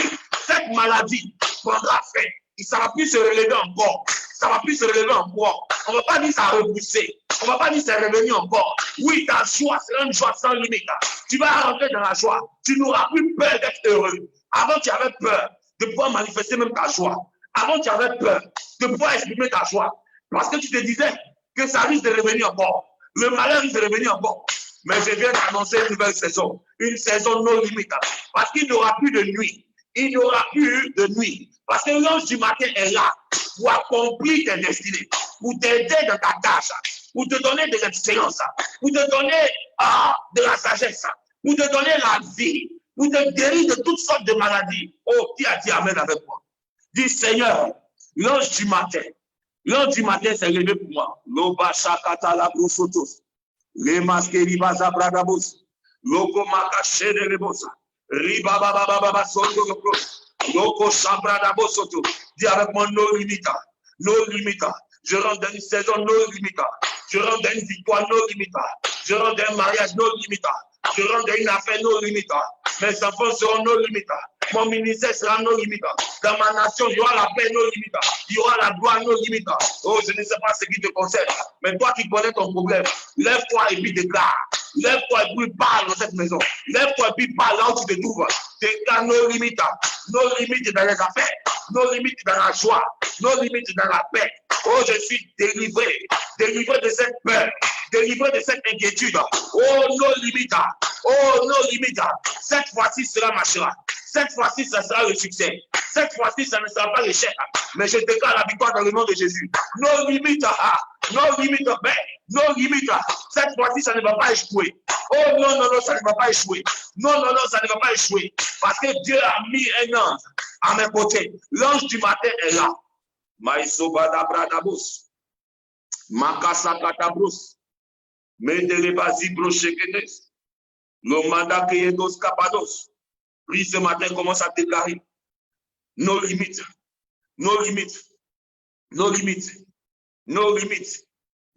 cette maladie prendra fin. Ça ne va plus se relever encore. Ça ne va plus se relever encore. On ne va pas dire que ça a repoussé. On ne va pas dire que c'est revenu encore. Oui, ta joie sera une joie sans limite. Tu vas rentrer dans la joie. Tu n'auras plus peur d'être heureux. Avant, tu avais peur de pouvoir manifester même ta joie. Avant, tu avais peur de pouvoir exprimer ta joie. Parce que tu te disais que ça risque de revenir encore. Le malheur risque de revenir encore. Mais je viens d'annoncer une nouvelle saison. Une saison non limite. Parce qu'il n'y aura plus de nuit. Il n'y aura plus de nuit. Parce que l'ange du matin est là pour accomplir tes destinées, pour t'aider dans ta tâche, pour te donner de l'excellence, pour te donner de la sagesse, pour te donner la vie, pour te guérir de toutes sortes de maladies. Oh, qui a dit Amen avec moi? Dis Seigneur, l'ange du matin s'est levé pour moi. Loba shakata la brusotos. Les masques ribaza bradabos. Loko makache de rebosa. Riba baba baba soto loko shabradabos soto. Dis avec moi no limita. No limita. Je rentre dans une saison no limita. Je rentre dans une victoire no limita. Je rentre dans un mariage no limita. Je rentre dans une affaire no limita. Mes enfants seront no limita. Mon ministère sera no limita. Dans ma nation, il y aura la paix no limita. Il y aura la gloire no limita. Oh, je ne sais pas ce qui te concerne. Mais toi qui connais ton problème, lève-toi et puis déclare. Lève-toi et puis parle dans cette maison. Lève-toi et puis parle là où tu te trouves. Déclare nos limites. Nos limites dans les affaires. Nos limites dans la joie. Nos limites dans la paix. Oh, je suis délivré. Délivré de cette peur. Délivré de cette inquiétude. Oh, nos limites. Oh, nos limites. Cette fois-ci, cela marchera. Cette fois-ci, ça sera le succès. Cette fois-ci, ça ne sera pas l'échec. Mais je déclare la victoire dans le nom de Jésus. Nos limites, nos limites, nos limites. Cette fois-ci, ça ne va pas échouer. Oh non, non, non, ça ne va pas échouer. Non, non, non, ça ne va pas échouer. Parce que Dieu a mis un ange à mes côtés. L'ange du matin est là. Maïsobadabradabos. Makasakatabros. Medelebasi brochekedes. Lomanda keyedos kapados. Prie ce matin, commence à déclarer nos limites, nos limites, nos limites, nos limites.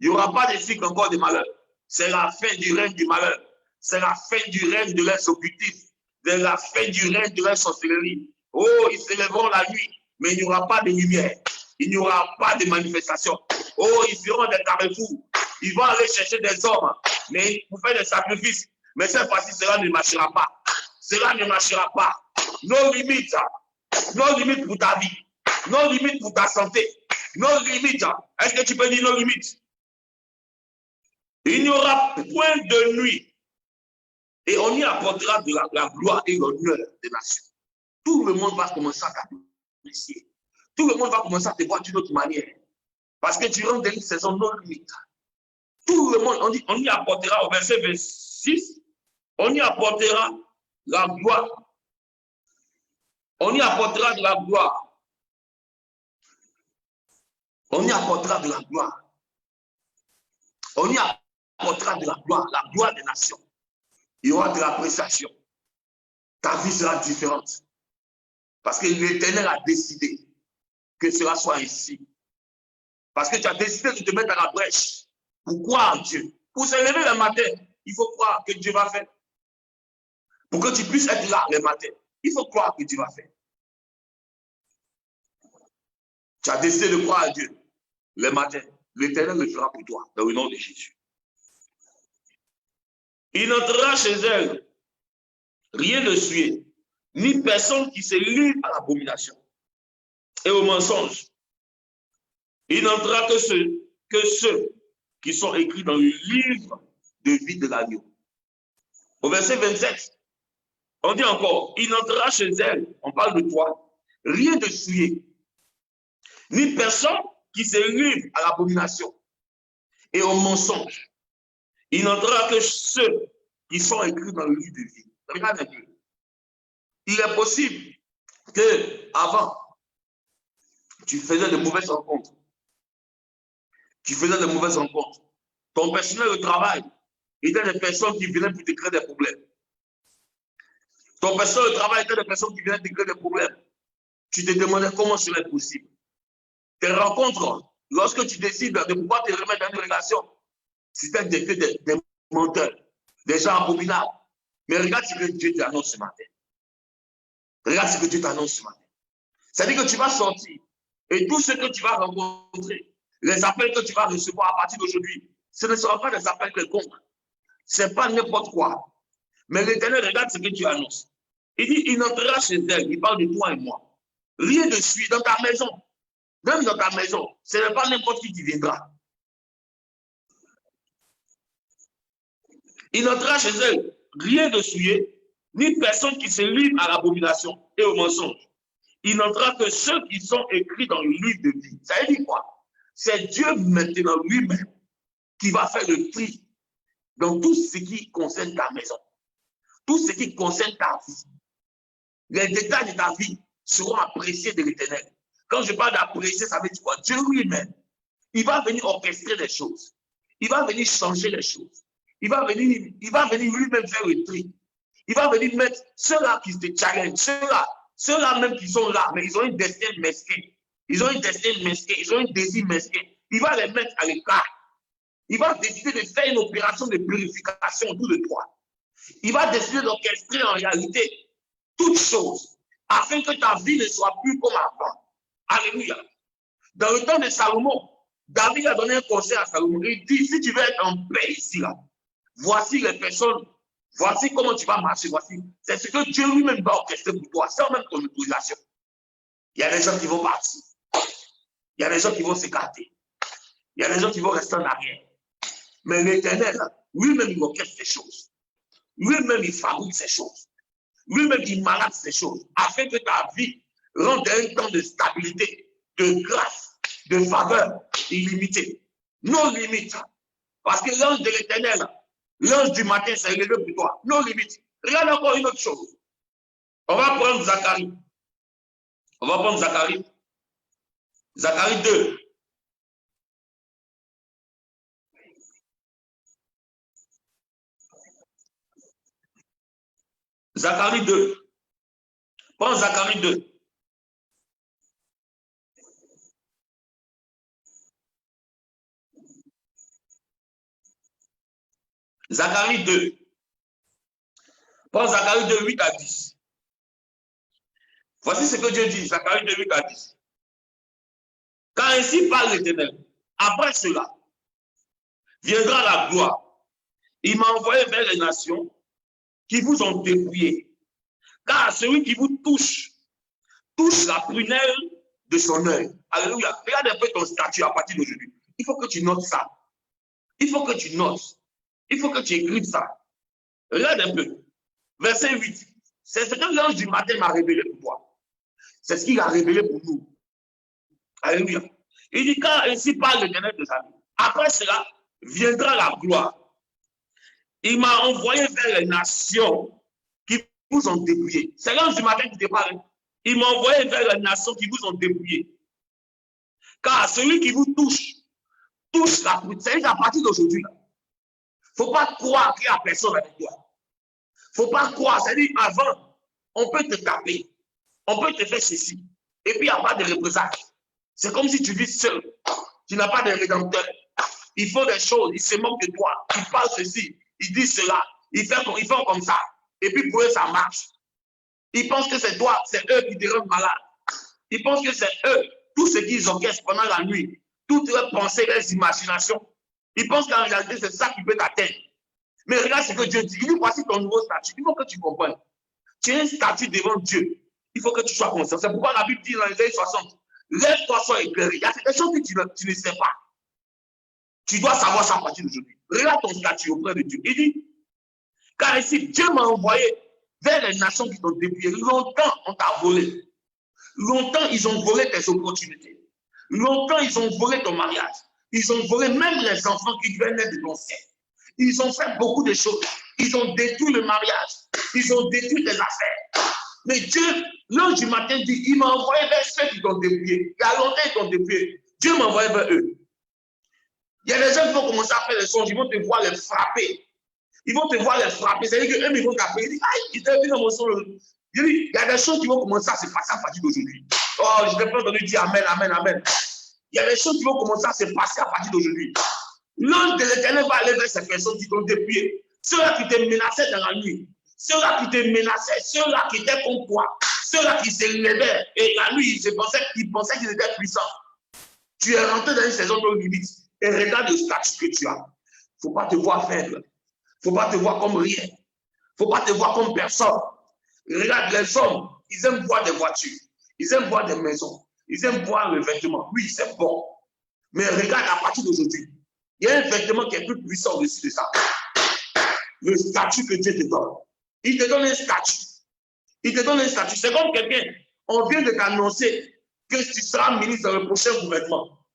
Il n'y aura pas de cycle encore de malheur. C'est la fin du règne du malheur. C'est la fin du règne de l'insoccultisme. C'est la fin du règne de l'insorcellerie. Oh, ils se lèveront la nuit, mais il n'y aura pas de lumière. Il n'y aura pas de manifestation. Oh, ils feront des carrefours. Ils vont aller chercher des hommes, mais pour faire des sacrifices. Mais cette fois-ci, cela ne marchera pas. Cela ne marchera pas. Nos limites pour ta vie, nos limites pour ta santé, nos limites. Est-ce que tu peux dire nos limites? Il n'y aura point de nuit et on y apportera de la gloire et l'honneur des nations. Tout le monde va commencer à t'apprécier. Tout le monde va commencer à te voir d'une autre manière. Parce que tu rentres dans une saison non limite. Tout le monde, on y apportera au verset 26, on y apportera la gloire. On y apportera de la gloire. On y apportera de la gloire. On y apportera de la gloire des nations. Il y aura de l'appréciation. Ta vie sera différente. Parce que l'Éternel a décidé que cela soit ainsi. Parce que tu as décidé de te mettre à la brèche pour croire en Dieu. Pour se lever le matin, il faut croire que Dieu va faire. Pour que tu puisses être là le matin, il faut croire que Dieu va faire. Tu as décidé de croire à Dieu le matin. L'Éternel le fera pour toi, dans le nom de Jésus. Il n'entrera chez elle rien de souillé, ni personne qui se livre à l'abomination et au mensonge. Il n'entrera que ceux qui sont écrits dans le livre de vie de l'agneau. Au verset 27, on dit encore, il n'entrera chez elle, on parle de toi, rien de souillé, ni personne qui se livre à l'abomination et au mensonge. Il n'entrera que ceux qui sont écrits dans le livre de vie. Regarde un peu. Il est possible que avant, tu faisais de mauvaises rencontres. Tu faisais de mauvaises rencontres. Ton personnel de travail était des personnes qui venaient pour te créer des problèmes. Ton personnel de travail était des personnes qui venaient te créer des problèmes. Tu te demandais comment cela est possible. Tes rencontres, lorsque tu décides de pouvoir te remettre dans une relation, c'était des menteurs, des gens abominables. Mais regarde ce que Dieu t'annonce ce matin. Regarde ce que Dieu t'annonce ce matin. C'est-à-dire que tu vas sortir et tout ce que tu vas rencontrer, les appels que tu vas recevoir à partir d'aujourd'hui, ce ne sera pas des appels quelconques. Ce n'est pas n'importe quoi. Mais l'Éternel, regarde ce que Dieu annonce. Il dit, il entrera chez elle, il parle de toi et moi. Rien de suite dans ta maison. Même dans ta maison, ce n'est pas n'importe qui viendra. Il n'entrera chez elle rien de souillé, ni personne qui se livre à l'abomination et au mensonge. Il n'entrera que ceux qui sont écrits dans le livre de vie. Ça veut dire quoi? C'est Dieu maintenant lui-même qui va faire le tri dans tout ce qui concerne ta maison, tout ce qui concerne ta vie. Les détails de ta vie seront appréciés de l'Éternel. Quand je parle d'apprécier, ça veut dire quoi? Dieu lui-même, il va venir orchestrer les choses. Il va venir changer les choses. Il va venir lui-même faire le tri. Il va venir mettre ceux-là qui se challenge, ceux-là même qui sont là, mais ils ont une destinée mesquine. Ils ont une destinée mesquine, ils ont un désir mesquin. Il va les mettre à l'écart. Il va décider de faire une opération de purification autour de toi. Il va décider d'orchestrer en réalité toutes choses afin que ta vie ne soit plus comme avant. Alléluia. Dans le temps de Salomon, David a donné un conseil à Salomon. Il dit, si tu veux être en paix ici, là, voici les personnes, voici comment tu vas marcher, voici. C'est ce que Dieu lui-même va orchestrer pour toi, sans même ton autorisation. Il y a des gens qui vont partir. Il y a des gens qui vont s'écarter. Il y a des gens qui vont rester en arrière. Mais l'Éternel, lui-même, il orchestre ces choses. Lui-même, il fabrique ces choses. Lui-même, il malade ces choses, afin que ta vie rentre un temps de stabilité, de grâce, de faveur illimitée. Nos limites. Parce que l'ange de l'Éternel, l'ange du matin s'est élevé pour toi. Nos limites. Regarde encore une autre chose. On va prendre Zacharie. On va prendre Zacharie. Zacharie 2. Zacharie 2. Prends Zacharie 2. Zacharie 2. Prends Zacharie 2, 8 à 10. Voici ce que Dieu dit, Zacharie 2, 8 à 10. Car ainsi parle l'Éternel. Après cela, viendra la gloire. Il m'a envoyé vers les nations qui vous ont dépouillé. Car celui qui vous touche la prunelle de son œil. Alléluia. Regarde un peu ton statut à partir d'aujourd'hui. Il faut que tu notes ça. Il faut que tu notes. Il faut que tu écrives ça. Regarde un peu. Verset 8. C'est ce que l'ange du matin m'a révélé pour toi. C'est ce qu'il a révélé pour nous. Alléluia. Il dit, car ainsi parle l'Éternel des amis. Après cela, viendra la gloire. Il m'a envoyé vers les nations qui vous ont dépouillé. C'est l'ange du matin qui te parle. Il m'a envoyé vers les nations qui vous ont dépouillé. Car celui qui vous touche la prunelle. C'est à partir d'aujourd'hui. Il ne faut pas croire qu'il n'y a personne avec toi. Il ne faut pas croire. C'est-à-dire, avant, on peut te taper. On peut te faire ceci. Et puis, il n'y a pas de représailles. C'est comme si tu vis seul. Tu n'as pas de rédempteur. Ils font des choses. Ils se moquent de toi. Ils parlent ceci. Ils disent cela. Ils font comme ça. Et puis, pour eux, ça marche. Ils pensent que c'est toi, c'est eux qui te rendent malade. Ils pensent que c'est eux, tout ce qu'ils orchestrent pendant la nuit, toutes leurs pensées, leurs imaginations. Ils pensent qu'en réalité, c'est ça qui peut t'atteindre. Mais regarde ce que Dieu dit. Il dit, voici ton nouveau statut. Il faut que tu comprennes. Tu as un statut devant Dieu. Il faut que tu sois conscient. C'est pourquoi la Bible dit dans l'Ésaïe 60, lève-toi, sois éclairé. Il y a des choses que tu ne sais pas. Tu dois savoir ça à partir d'aujourd'hui. Regarde ton statut auprès de Dieu. Il dit, car ici, Dieu m'a envoyé vers les nations qui t'ont dépouillé. Longtemps, on t'a volé. Longtemps, ils ont volé tes opportunités. Longtemps, ils ont volé ton mariage. Ils ont volé même les enfants qui venaient de ton sein. Ils ont fait beaucoup de choses. Ils ont détruit le mariage. Ils ont détruit tes affaires. Mais Dieu, l'ange du matin dit, il m'a envoyé vers ceux qui t'ont dépouillé. Il y a longtemps, ils t'ont dépouillé. Dieu m'a envoyé vers eux. Il y a des gens qui vont commencer à faire des songes. Ils vont te voir les frapper. Ils vont te voir les frapper. C'est-à-dire qu'eux, ils vont t'appeler. Ils disent, aïe, il t'a vu dans mon songe. Il y a des choses qui vont commencer à se passer à partir d'aujourd'hui. Oh, je n'ai pas entendu dire amen, amen, amen. Il y a des choses qui vont commencer à se passer à partir d'aujourd'hui. L'ange de l'Éternel va aller vers ces personnes qui t'ont dépouillé. Ceux-là qui te menaçaient dans la nuit. Ceux-là qui te menaçaient. Ceux-là qui étaient contre toi. Ceux-là qui se levaient. Et la nuit, ils pensaient qu'ils étaient puissants. Tu es rentré dans une saison de limite. Et regarde le statut que tu as. Il ne faut pas te voir faible. Il ne faut pas te voir comme rien. Il ne faut pas te voir comme personne. Regarde les hommes, ils aiment voir des voitures, ils aiment voir des maisons, ils aiment voir le vêtement. Oui, c'est bon. Mais regarde à partir d'aujourd'hui, il y a un vêtement qui est plus puissant au-dessus de ça. Le statut que Dieu te donne. Il te donne un statut. Il te donne un statut. C'est comme quelqu'un, on vient de t'annoncer que tu seras ministre dans le prochain gouvernement.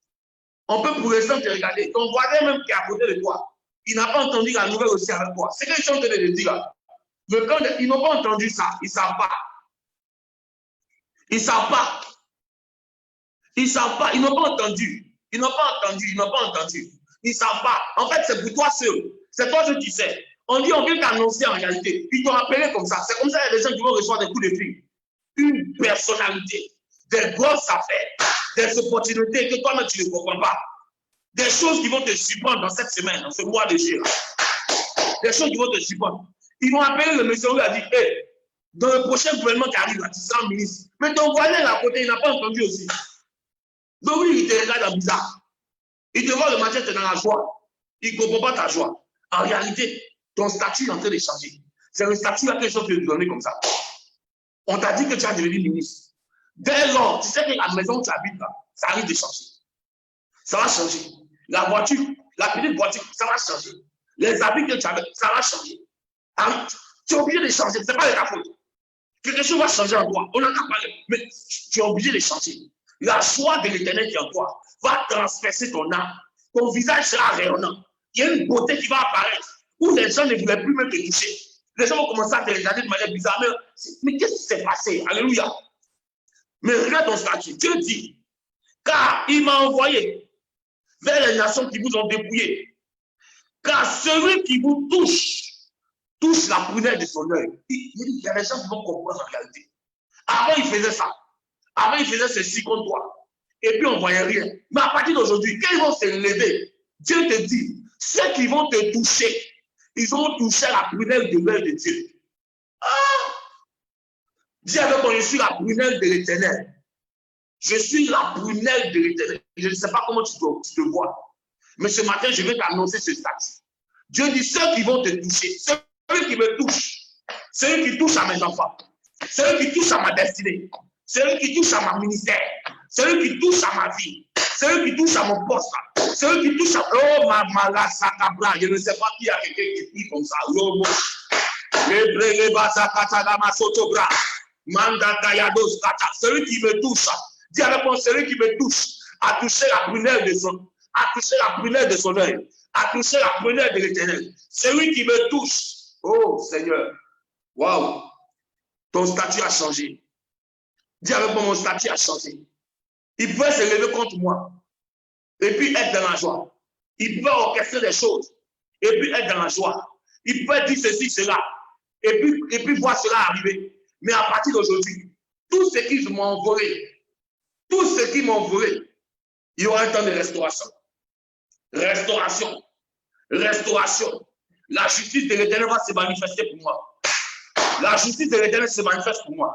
On peut pour l'instant te regarder. Ton voisin même qui est à côté de toi, il n'a pas entendu la nouvelle aussi avec toi. C'est que je suis en train de le dire là. Ils n'ont pas entendu ça. Ils ne savent pas. Ils ne savent pas. Ils ne savent pas. Ils n'ont pas entendu. Ils n'ont pas entendu. Ils n'ont pas entendu. Ils ne savent pas. En fait, c'est pour toi seul. C'est toi seul qui sais. On dit, on vient t'annoncer en réalité. Ils t'ont appelé comme ça. C'est comme ça qu'il y a des gens qui vont recevoir des coups de fil. Une personnalité, des grosses affaires, des opportunités que toi-même tu ne comprends pas. Des choses qui vont te surprendre dans cette semaine, dans ce mois de juillet. Des choses qui vont te surprendre. Ils vont appeler le monsieur qui a dit, hey, dans le prochain gouvernement qui arrive, là, tu seras ministre. Mais ton voisin là à côté, il n'a pas entendu aussi. Donc oui, il te regarde en bizarre. Il te voit le matin, tu es dans la joie. Il ne comprend pas ta joie. En réalité, ton statut est en train de changer. C'est le statut à quelque chose qui est donné comme ça. On t'a dit que tu as devenu ministre. Dès lors, tu sais que la maison où tu habites là, ça arrive de changer. Ça va changer. La voiture, la petite voiture, ça va changer. Les habits que tu avais, ça va changer. Tu es obligé de changer. Ce n'est pas de ta faute. Quelque chose va changer en toi. On en a parlé, mais tu es obligé de changer. La joie de l'Éternel qui est en toi va transpercer ton âme. Ton visage sera rayonnant. Il y a une beauté qui va apparaître où les gens ne voulaient plus même te toucher. Les gens vont commencer à te regarder de manière bizarre. Mais qu'est-ce qui s'est passé? Alléluia. Mais regarde ton statut. Dieu dit, car il m'a envoyé vers les nations qui vous ont dépouillé. Car celui qui vous touche la prunelle de son œil. Il y a des gens qui vont comprendre la réalité. Avant, il faisait ça. Avant, il faisait ceci contre toi. Et puis, on ne voyait rien. Mais à partir d'aujourd'hui, quand ils vont se lever, Dieu te dit, ceux qui vont te toucher, ils vont toucher la prunelle de l'œil de Dieu. Ah! Dis avec moi, je suis la prunelle de l'Éternel. Je suis la prunelle de l'Éternel. Je ne sais pas comment tu te vois. Mais ce matin, je vais t'annoncer ce statut. Dieu dit, ceux qui vont te toucher, ceux qui me touchent, ceux qui touchent à mes enfants, ceux qui touchent à ma destinée, ceux qui touchent à mon ministère, ceux qui touchent à ma vie, ceux qui touchent à mon poste, ceux qui touchent à... Oh, ma sakabra, je ne sais pas qui a quelqu'un qui prie comme ça. Celui qui me touche, dis avec moi, celui qui me touche, a touché la prunelle de son œil, a touché la prunelle de l'Éternel. Celui qui me touche, oh Seigneur, waouh, ton statut a changé. Dis avec moi, mon statut a changé. Il pouvait se lever contre moi et puis être dans la joie. Il pouvait orchestrer des choses et puis être dans la joie. Il pouvait dire ceci, cela et puis voir cela arriver. Mais à partir d'aujourd'hui, tout ce qu'ils m'ont volé, il y aura un temps de restauration. Restauration. La justice de l'Éternel va se manifester pour moi. La justice de l'Éternel se manifeste pour moi.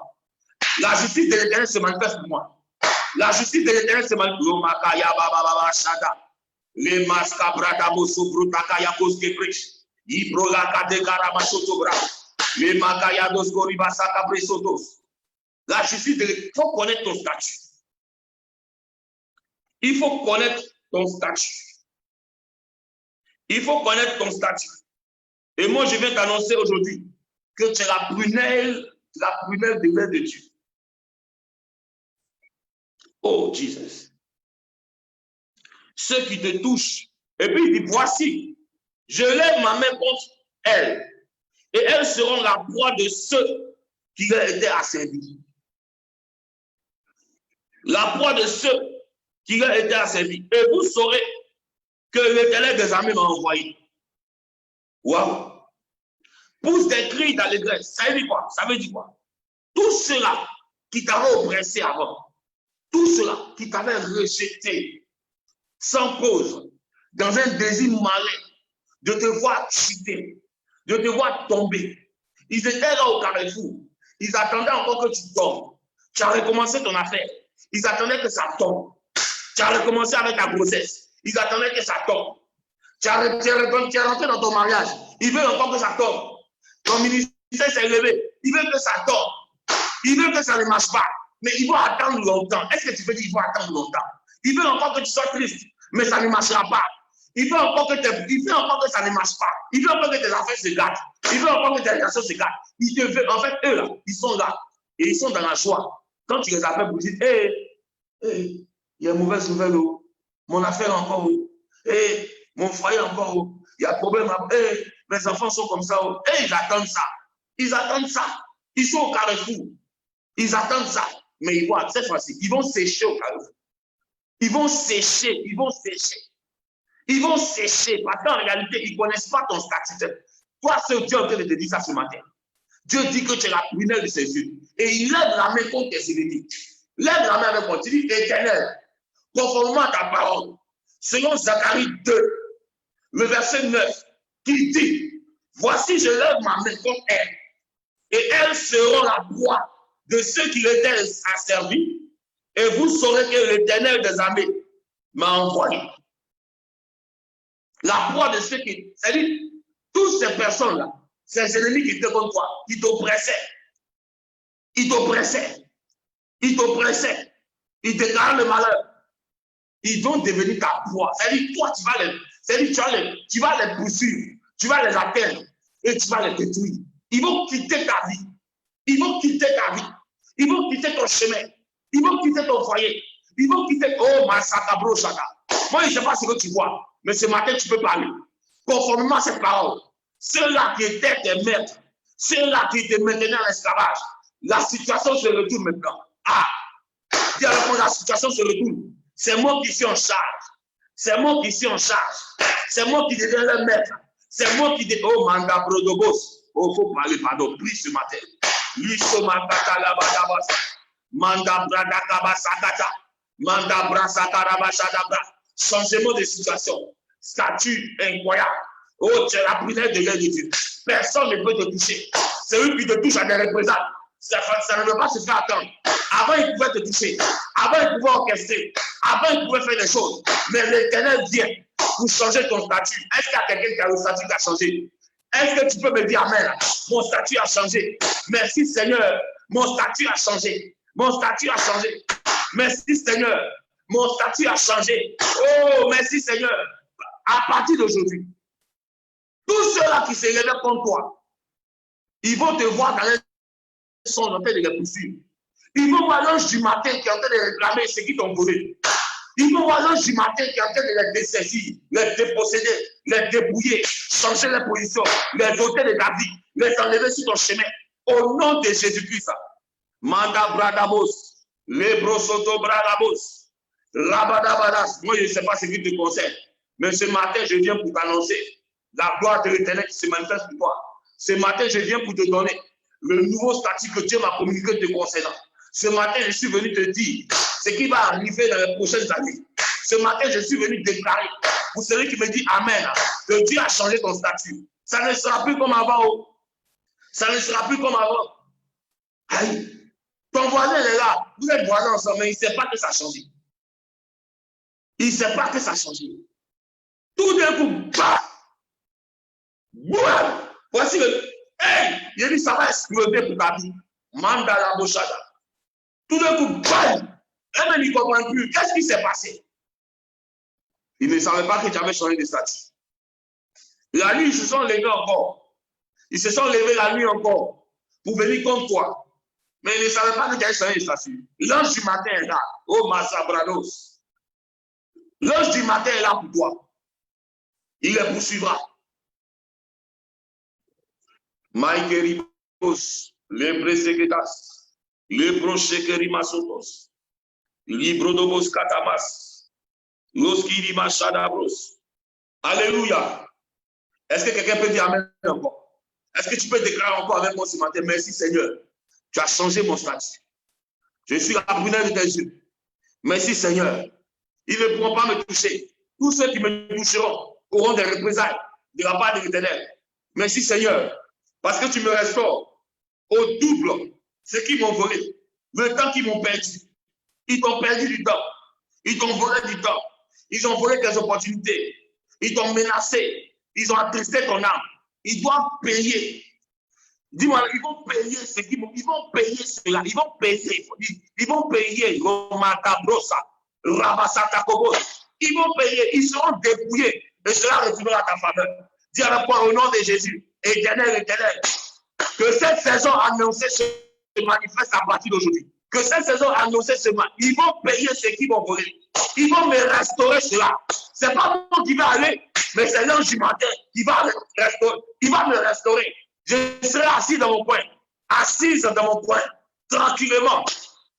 La justice de l'Éternel se manifeste pour moi. La justice de l'Éternel se manifeste pour moi. Les mascabrata moso brutakaya koskepres. Ibrola kadegara masotobra. Les magayados koribasa kabresotos. La justice de l'Éternel. Il faut connaître ton statut. Il faut connaître ton statut. Il faut connaître ton statut. Et moi, je viens t'annoncer aujourd'hui que tu es la prunelle de l'œil de Dieu. Oh, Jesus. Ceux qui te touchent. Et puis, il dit, voici, je lève ma main contre elles. Et elles seront la proie de ceux qui leur étaient asservis. La proie de ceux qui leur étaient asservis. Et vous saurez que l'Éternel des armées m'a envoyé. Waouh! Pousse des cris d'allégresse. Ça veut dire quoi? Ça veut dire quoi? Tout cela qui t'avait oppressé avant, tout cela qui t'avait rejeté sans cause, dans un désir malin de te voir chuter, de te voir tomber. Ils étaient là au carrefour. Ils attendaient encore que tu tombes. Tu as recommencé ton affaire. Ils attendaient que ça tombe. Tu as recommencé avec ta grossesse. Ils attendaient que ça tombe. Tu es rentré dans ton mariage. Ils veulent encore que ça tombe. Ton ministère s'est élevé. Ils veulent que ça tombe. Ils veulent que ça ne marche pas. Mais ils vont attendre longtemps. Est-ce que tu peux dire qu'ils vont attendre longtemps? Ils veulent encore que tu sois triste. Mais ça ne marchera pas. Ils veulent encore que ça ne marche pas. Ils veulent encore que tes affaires se gâtent. Ils veulent encore que tes relations se gâtent. Ils te veulent. En fait, eux là, ils sont là. Et ils sont dans la joie. Quand tu les appelles pour dire, il y a une mauvaise nouvelle. Mon affaire encore. Mon foyer encore. Il y a un problème. Mes enfants sont comme ça. Ils attendent ça. Ils attendent ça. Ils sont au carrefour. Ils attendent ça. Mais ils voient, cette fois-ci, ils vont sécher au carrefour. Ils vont sécher. Parce qu'en réalité, ils ne connaissent pas ton statut. Toi, ce Dieu est en train de te dire ça ce matin. Dieu dit que tu es la prunelle de ses yeux. Et il lève la main contre tes ennemis. Lève la main avec moi. Tu dis, Éternel, conformément à ta parole, selon Zacharie 2, le verset 9, qui dit, voici, je lève ma main contre elles. Et elles seront la proie de ceux qui l'étaient asservis. Et vous saurez que l'Éternel des armées m'a envoyé. La proie de ceux qui... C'est-à-dire, Toutes ces personnes-là, ces ennemis qui étaient contre toi, ils t'oppressaient. Ils t'oppressaient. Ils t'oppressaient. Ils déclarent le malheur. Ils vont devenir ta proie. C'est-à-dire, toi, tu vas les poursuivre. Tu vas les atteindre. Et tu vas les détruire. Ils vont quitter ta vie. Ils vont quitter ta vie. Ils vont quitter ton chemin. Ils vont quitter ton foyer. Ils vont quitter. Oh, Masaka Bro Shaka. Moi, je ne sais pas ce que tu vois. Mais ce matin, tu peux parler. Conformément à cette parole, ceux-là qui étaient tes maîtres, ceux-là qui te maintenaient en esclavage, la situation se retourne maintenant. Ah, dis alors la situation se retourne. C'est moi qui suis en charge. C'est moi qui suis en charge. C'est moi qui deviens le maître. C'est moi qui deviens. Oh, Manda Brodobos. Oh, il faut parler, pardon. Prie ce matin. Liso Mandaka Labadabas. Manda Bradakabasakata. Manda Brasakarabashadabra. Changement de situation. Statut incroyable. Oh, tu es la prunelle de l'air de Dieu. Personne ne peut te toucher. Celui qui te touche a des représailles. Ça ne veut pas se faire attendre. Avant, il pouvait te toucher. Avant, il pouvait orchestrer. Avant, il pouvait faire des choses. Mais l'Éternel vient pour changer ton statut. Est-ce qu'il y a quelqu'un qui a le statut qui a changé? Est-ce que tu peux me dire Amen? Mon statut a changé. Merci Seigneur. Mon statut a changé. Mon statut a changé. Merci Seigneur. Mon statut a changé. Oh, merci Seigneur. À partir d'aujourd'hui, tous ceux-là qui se révèlent contre toi, ils vont te voir dans les sons en train de les poursuivre. Ils vont voir l'ange du matin qui est en train de réclamer ce qu'ils t'ont volé. Ils vont voir l'ange du matin qui est en train de les dessaisir, les déposséder, les débrouiller, changer les positions, les ôter de ta vie, les enlever sur ton chemin. Au nom de Jésus-Christ. Manda Bradabos, Lebrosoto Bradabos, Rabadabadas. Moi, je ne sais pas ce qui te concerne, mais ce matin, je viens pour t'annoncer la gloire de l'Éternel qui se manifeste pour toi. Ce matin, je viens pour te donner le nouveau statut que Dieu m'a communiqué te concernant. Ce matin, je suis venu te dire ce qui va arriver dans les prochaines années. Ce matin, je suis venu déclarer pour celui qui me dit Amen, que Dieu a changé ton statut. Ça ne sera plus comme avant. Ça ne sera plus comme avant. Aïe. Ton voisin est là. Vous êtes voisins ensemble, mais il ne sait pas que ça a changé. Il ne sait pas que ça a changé. Tout d'un coup, bah, boum, voici le. Hey, il dit ça va exploser pour ta vie. Mandala Boshada. Tout d'un coup, bam! Et même il ne comprend plus. Qu'est-ce qui s'est passé? Il ne savait pas que tu avais changé de statut. La nuit, ils se sont levés encore. Ils se sont levés la nuit encore pour venir contre toi. Mais ils ne savaient pas que tu avais changé de statut. L'ange du matin est là. Oh, Massabranos. L'ange du matin est là pour toi. Il les poursuivra. Maïkeribos, les Bresegetas, les Brochekerimasotos, Librodobos Katamas, Loskirimasadabros. Alléluia. Est-ce que quelqu'un peut dire Amen encore? Est-ce que tu peux déclarer encore avec moi ce matin? Merci Seigneur. Tu as changé mon statut. Je suis la prunelle de tes yeux. Merci Seigneur. Ils ne pourront pas me toucher. Tous ceux qui me toucheront auront des représailles de la part de l'Éternel. Merci Seigneur. Parce que tu me restaures au double ce qu'ils m'ont volé. Le temps qu'ils m'ont perdu. Ils t'ont perdu du temps. Ils t'ont volé du temps. Ils ont volé tes opportunités. Ils t'ont menacé. Ils ont attristé ton âme. Ils doivent payer. Dis-moi, ils vont payer ce qu'ils m'ont. Ils vont payer cela. Ils vont payer. Ils vont payer. Ils vont payer. Ils seront dépouillés. Et cela retournera à ta faveur. Dis à la fois au nom de Jésus. Éternel, éternel. Que cette saison annoncée se manifeste à partir d'aujourd'hui. Que cette saison annoncée se manifeste. Ils vont payer ce qu'ils vont voler. Ils vont me restaurer cela. Ce n'est pas moi qui vais aller, mais c'est l'ange du matin qui va me restaurer. Il va me restaurer. Je serai assis dans mon coin. Assise dans mon coin. Tranquillement.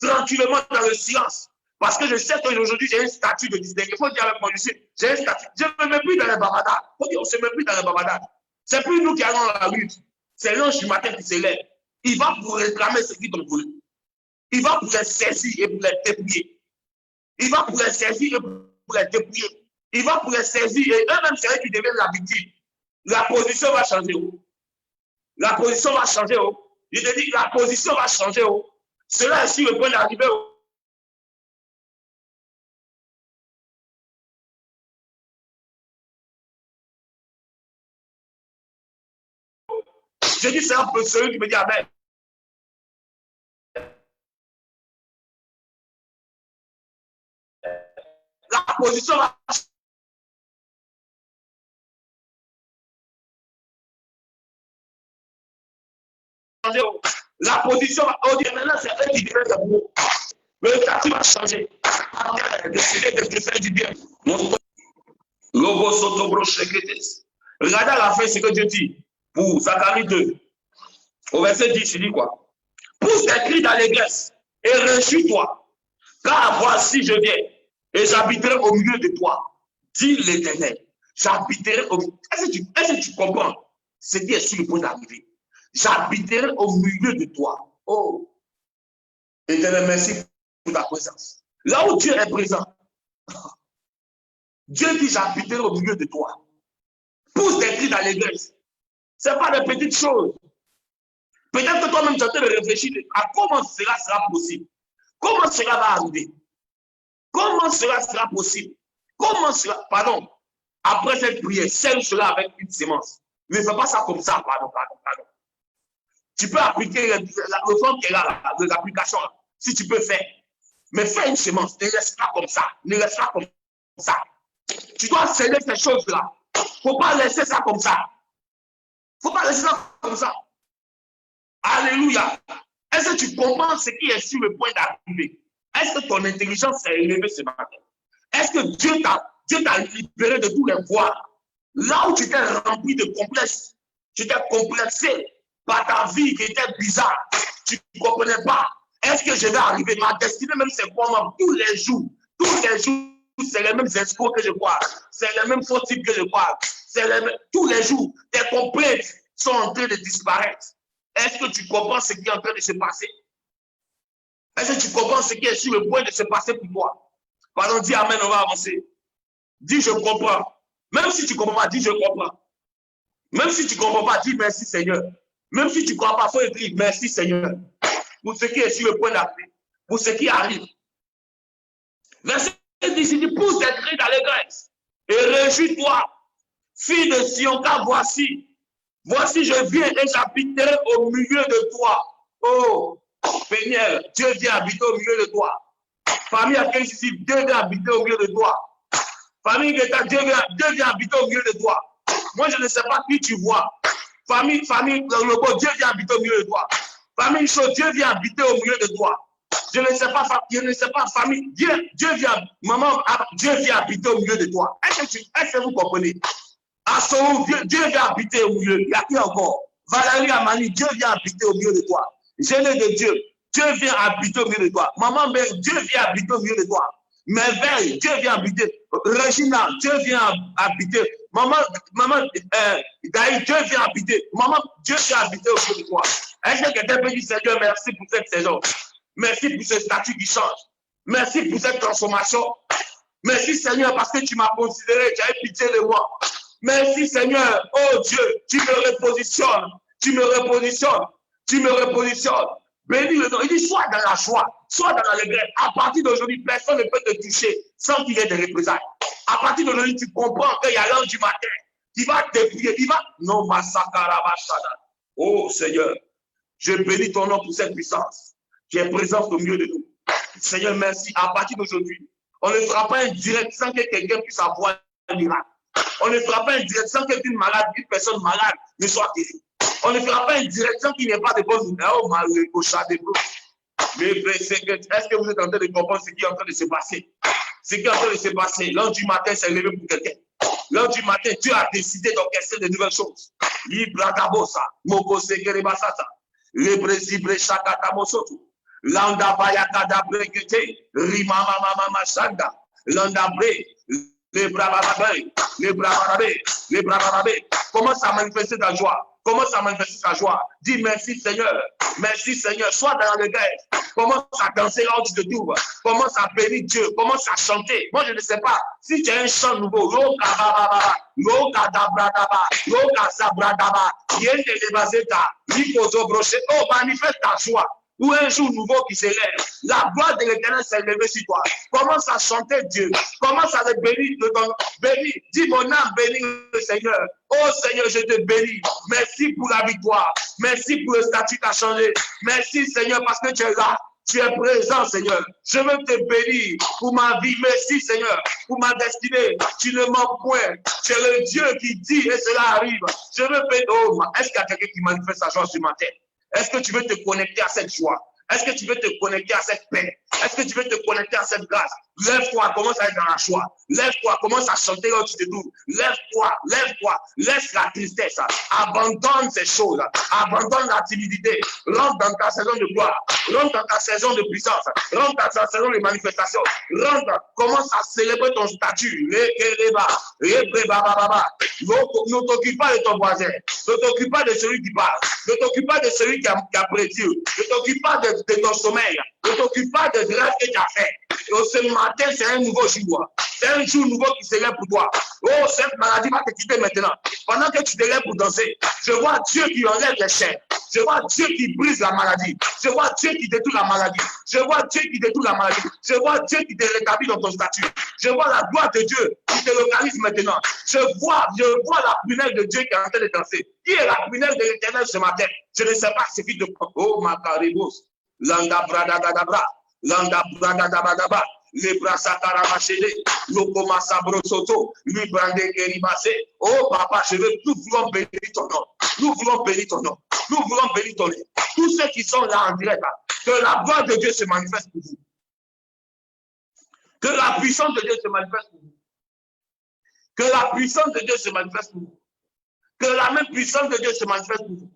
Tranquillement dans le silence. Parce que je sais qu'aujourd'hui, j'ai un statut de distinction. Il faut dire avec moi, j'ai un statut. Je ne me mets plus dans les babadas. Il faut dire, on ne se met plus dans les babadas. C'est plus nous qui allons dans la lutte. C'est l'ange du matin qui s'élève. Il va pour réclamer ce qu'ils t'ont voulu. Il va pour les saisir et pour les dépouiller. Il va pour les saisir et pour les dépouiller. Il va pour les saisir et eux-mêmes, c'est eux qui deviennent la victime. La position va changer. La position va changer. Je te dis, la position va changer. Cela est sur le point d'arriver. Je dis c'est un peu celui qui me dit amen. La position va changer. La position va. On dit maintenant c'est eux qui viennent de vous. Le statut va changer. Décider de te faire du bien. Regardez à la fin ce que Dieu dit pour Zacharie 2. Au verset 10, il dit quoi? Pousse des cris d'allégresse et réjouis-toi. Car voici, je viens et j'habiterai au milieu de toi. Dit l'Éternel. J'habiterai au milieu. Est-ce que tu comprends ce qui est sur le point d'arriver? J'habiterai au milieu de toi. Oh, Éternel, merci pour ta présence. Là où Dieu est présent, Dieu dit j'habiterai au milieu de toi. Pousse des cris d'allégresse. Ce n'est pas des petites choses. Peut-être que toi-même tu es en train de réfléchir à comment cela sera possible. Comment cela va arriver? Comment cela sera possible? Comment cela, pardon, après cette prière, sème cela avec une sémence. Ne fais pas ça comme ça, pardon. Tu peux appliquer le fond qui est là, l'application, si tu peux faire. Mais fais une sémence, ne laisse pas comme ça. Ne laisse pas comme ça. Tu dois sceller ces choses-là. Il ne faut pas laisser ça comme ça. Il ne faut pas laisser ça comme ça. Alléluia. Est-ce que tu comprends ce qui est sur le point d'arriver? Est-ce que ton intelligence s'est élevée ce matin? Est-ce que Dieu t'a libéré de tous les voies? Là où tu t'es rempli de complexes, tu t'es complexé par ta vie qui était bizarre, tu ne comprenais pas. Est-ce que je vais arriver? Ma destinée même, c'est quoi moi? Tous les jours, c'est les mêmes escrocs que je crois. C'est les mêmes faux types que je crois. Tous les jours, tes complexes sont en train de disparaître. Est-ce que tu comprends ce qui est en train de se passer? Est-ce que tu comprends ce qui est sur le point de se passer pour toi? Pardon, dis amen, on va avancer. Dis je comprends. Même si tu ne comprends pas, dis je comprends. Même si tu ne comprends pas, dis merci Seigneur. Même si tu ne crois pas, il faut écrire merci Seigneur. Pour ce qui est sur le point d'arriver. Pour ce qui arrive. Verset 10, il dit pousse des cris d'allégresse et réjouis-toi, fille de Sion, car voici je viens et j'habiterai au milieu de toi. Oh, Seigneur, Dieu vient habiter au milieu de toi. Famille à quel ici, Dieu vient habiter au milieu de toi. Famille de ta, Dieu vient habiter au milieu de toi. Moi, je ne sais pas qui tu vois. Famille, le beau, Dieu vient habiter au milieu de toi. Famille chaude, Dieu vient habiter au milieu de toi. Je ne sais pas, famille, Dieu vient, maman, Dieu vient habiter au milieu de toi. Est-ce que vous comprenez? Assou, Dieu vient habiter au milieu. Il y a qui encore? Valérie Amani, Dieu vient habiter au milieu de toi. Génie de Dieu vient habiter au milieu de toi. Maman, Dieu vient habiter au milieu de toi. Merveille, Dieu vient habiter. Regina, Dieu vient habiter. Maman, Daï, Dieu vient habiter. Maman, Dieu vient habiter au milieu de toi. Est-ce que quelqu'un peut dire, Seigneur, merci pour cette saison? Merci pour ce statut qui change. Merci pour cette transformation. Merci, Seigneur, parce que tu m'as considéré, tu as eu pitié de moi. Merci, Seigneur. Oh Dieu, tu me repositionnes. Bénis le nom. Il dit, sois dans la joie, sois dans la regret. À partir d'aujourd'hui, personne ne peut te toucher sans qu'il y ait des représailles. À partir d'aujourd'hui, tu comprends qu'il y a l'ange du matin qui va te prier. Il va. Non, Masakarabashada. Oh Seigneur, je bénis ton nom pour cette puissance qui est présente au milieu de nous. Seigneur, merci. À partir d'aujourd'hui, on ne fera pas un direct sans que quelqu'un puisse avoir un miracle. On ne fera pas une direct sans qu'une personne malade ne soit guérie. On ne fera pas une direct sans qu'il n'y ait pas de bonnes nouvelles. Oh, mais est-ce que vous êtes en train de comprendre ce qui est en train de se passer? Ce qui est en train de se passer. L'heure du matin, c'est levé pour quelqu'un. L'heure du matin, Dieu a décidé d'orchestrer de nouvelles choses. Libragabosa, Mokosekerebasata, Lebresibre Shakatamosoto, Landa Bayakada Brekete, Rimama Shanda, Landa Bre. Les bravababé. Commence à manifester ta joie. Dis merci Seigneur. Sois dans le guerre. Commence à danser là où tu te trouves. Commence à bénir Dieu. Commence à chanter. Moi, je ne sais pas si tu as un chant nouveau. Oh, manifeste ta joie. pour un jour nouveau qui se lève. La gloire de l'Éternel s'est levée sur toi. Commence à chanter Dieu. Commence à le bénir de ton béni. Dis mon âme, bénis le Seigneur. Oh Seigneur, je te bénis. Merci pour la victoire. Merci pour le statut qui a changé. Merci Seigneur parce que tu es là. Tu es présent, Seigneur. Je veux te bénir pour ma vie. Merci, Seigneur, pour ma destinée. Tu ne manques point. Tu es le Dieu qui dit et cela arrive. Je veux bénir. Oh, est-ce qu'il y a quelqu'un qui manifeste sa joie sur ma tête? Est-ce que tu veux te connecter à cette joie? Est-ce que tu veux te connecter à cette paix? Est-ce que tu veux te connecter à cette grâce? Lève-toi, commence à être dans la joie. Lève-toi, commence à chanter là où tu te trouves. Lève-toi, lève-toi, laisse la tristesse. Abandonne ces choses. Abandonne la timidité. Rentre dans ta saison de gloire. Rentre dans ta saison de puissance. Rentre dans ta saison de manifestation. Rentre, commence à célébrer ton statut. Ne t'occupe pas de ton voisin. Ne t'occupe pas de celui qui parle. Ne t'occupe pas de celui qui a prédit. Ne t'occupe pas de ton sommeil. Ne t'occupe pas de rêve que tu as fait. Et ce matin, c'est un nouveau jour. C'est un jour nouveau qui se lève pour toi. Oh, cette maladie va te quitter maintenant. Pendant que tu te lèves pour danser, je vois Dieu qui enlève les chaînes. Je vois Dieu qui brise la maladie. Je vois Dieu qui détruit la maladie. Je vois Dieu qui détruit la maladie. Je vois Dieu qui te rétablit dans ton statut. Je vois la gloire de Dieu qui te localise maintenant. Je vois la prunelle de Dieu qui est en train de danser. Qui est la prunelle de l'Éternel ce matin? Je ne sais pas ce qui te prend. Oh, ma caribos. Landa brada gadabra. Landa brada gadabra. Les bras sakaramachele, l'okoma sabrosoto, lui brande keribase. Oh papa, nous voulons bénir ton nom. Nous voulons bénir ton nom. Nous voulons bénir ton nom. Tous ceux qui sont là en direct, que la gloire de Dieu se manifeste pour vous. Que la puissance de Dieu se manifeste pour vous. Que la puissance de Dieu se manifeste pour vous. Que la même puissance de Dieu se manifeste pour vous.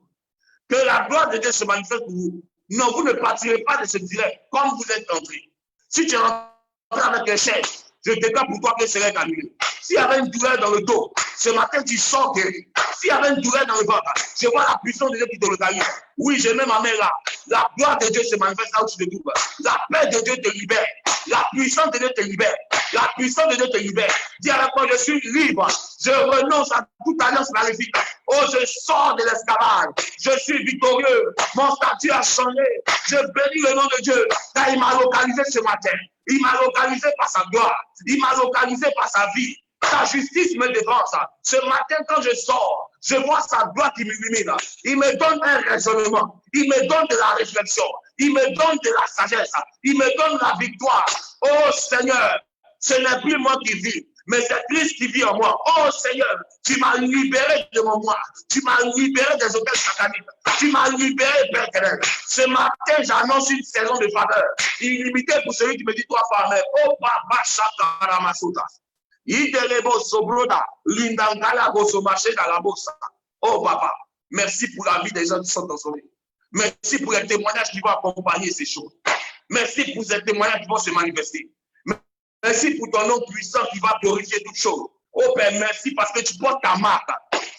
Que la gloire de Dieu se manifeste pour vous. Non, vous ne partirez pas de ce direct comme vous êtes entré. Si tu es rentré avec les chaises, je déclare pour toi que ce serait annulé. S'il y avait une douleur dans le dos, ce matin tu sors guéri. S'il y avait une douleur dans le ventre, je vois la puissance de Dieu qui te localise. Oui, je mets ma main là. La gloire de Dieu se manifeste là où tu te trouves. La paix de Dieu te libère. La puissance de Dieu te libère. La puissance de Dieu te libère. Dis avec moi, je suis libre. Je renonce à toute alliance maléfique. Oh, je sors de l'esclavage. Je suis victorieux. Mon statut a changé. Je bénis le nom de Dieu. Car il m'a localisé ce matin. Il m'a localisé par sa gloire. Il m'a localisé par sa vie. Sa justice me défend. Ce matin, quand je sors, je vois sa gloire qui m'illumine. Il me donne un raisonnement. Il me donne de la réflexion. Il me donne de la sagesse. Il me donne la victoire. Oh Seigneur, ce n'est plus moi qui vis, mais c'est Christ qui vit en moi. Oh Seigneur, tu m'as libéré de mon moi. Tu m'as libéré des hôtels sataniques. Tu m'as libéré, Père éternel. Ce matin, j'annonce une saison de faveur illimitée pour celui qui me dit toi, Père. Oh, Papa, Chakaramasuta. Idelebo Sobroda, Lindangala Gosomaché dans la bosse. Oh, Papa, merci pour la vie des gens qui sont transformés. Merci pour les témoignages qui vont accompagner ces choses. Merci pour ces témoignages qui vont se manifester. Merci pour ton nom puissant qui va purifier toutes choses. Oh Père, merci parce que tu portes ta marque.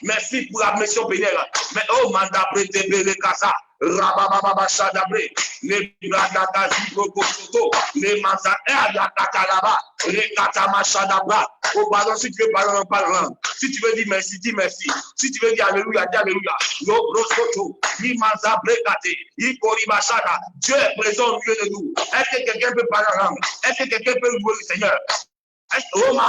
Merci pour la mission pénale. Mais oh, Mandabre, Tebele, Kaza, Rabababa, Chadabre, les Bradakazi, Brokosoto, les Manza, Yakatalaba, les Katama, Chadabra. Oh, pardon, si tu veux parler en parlant. Si tu veux dire merci, dis merci. Si tu veux dire Alléluia, dis Alléluia. Yo, Brosoto, ni Manza, Brekate, Ikoribachada. Dieu est présent au milieu de nous. Est-ce que quelqu'un peut parler en langue? Est-ce que quelqu'un peut louer le Seigneur? Oh,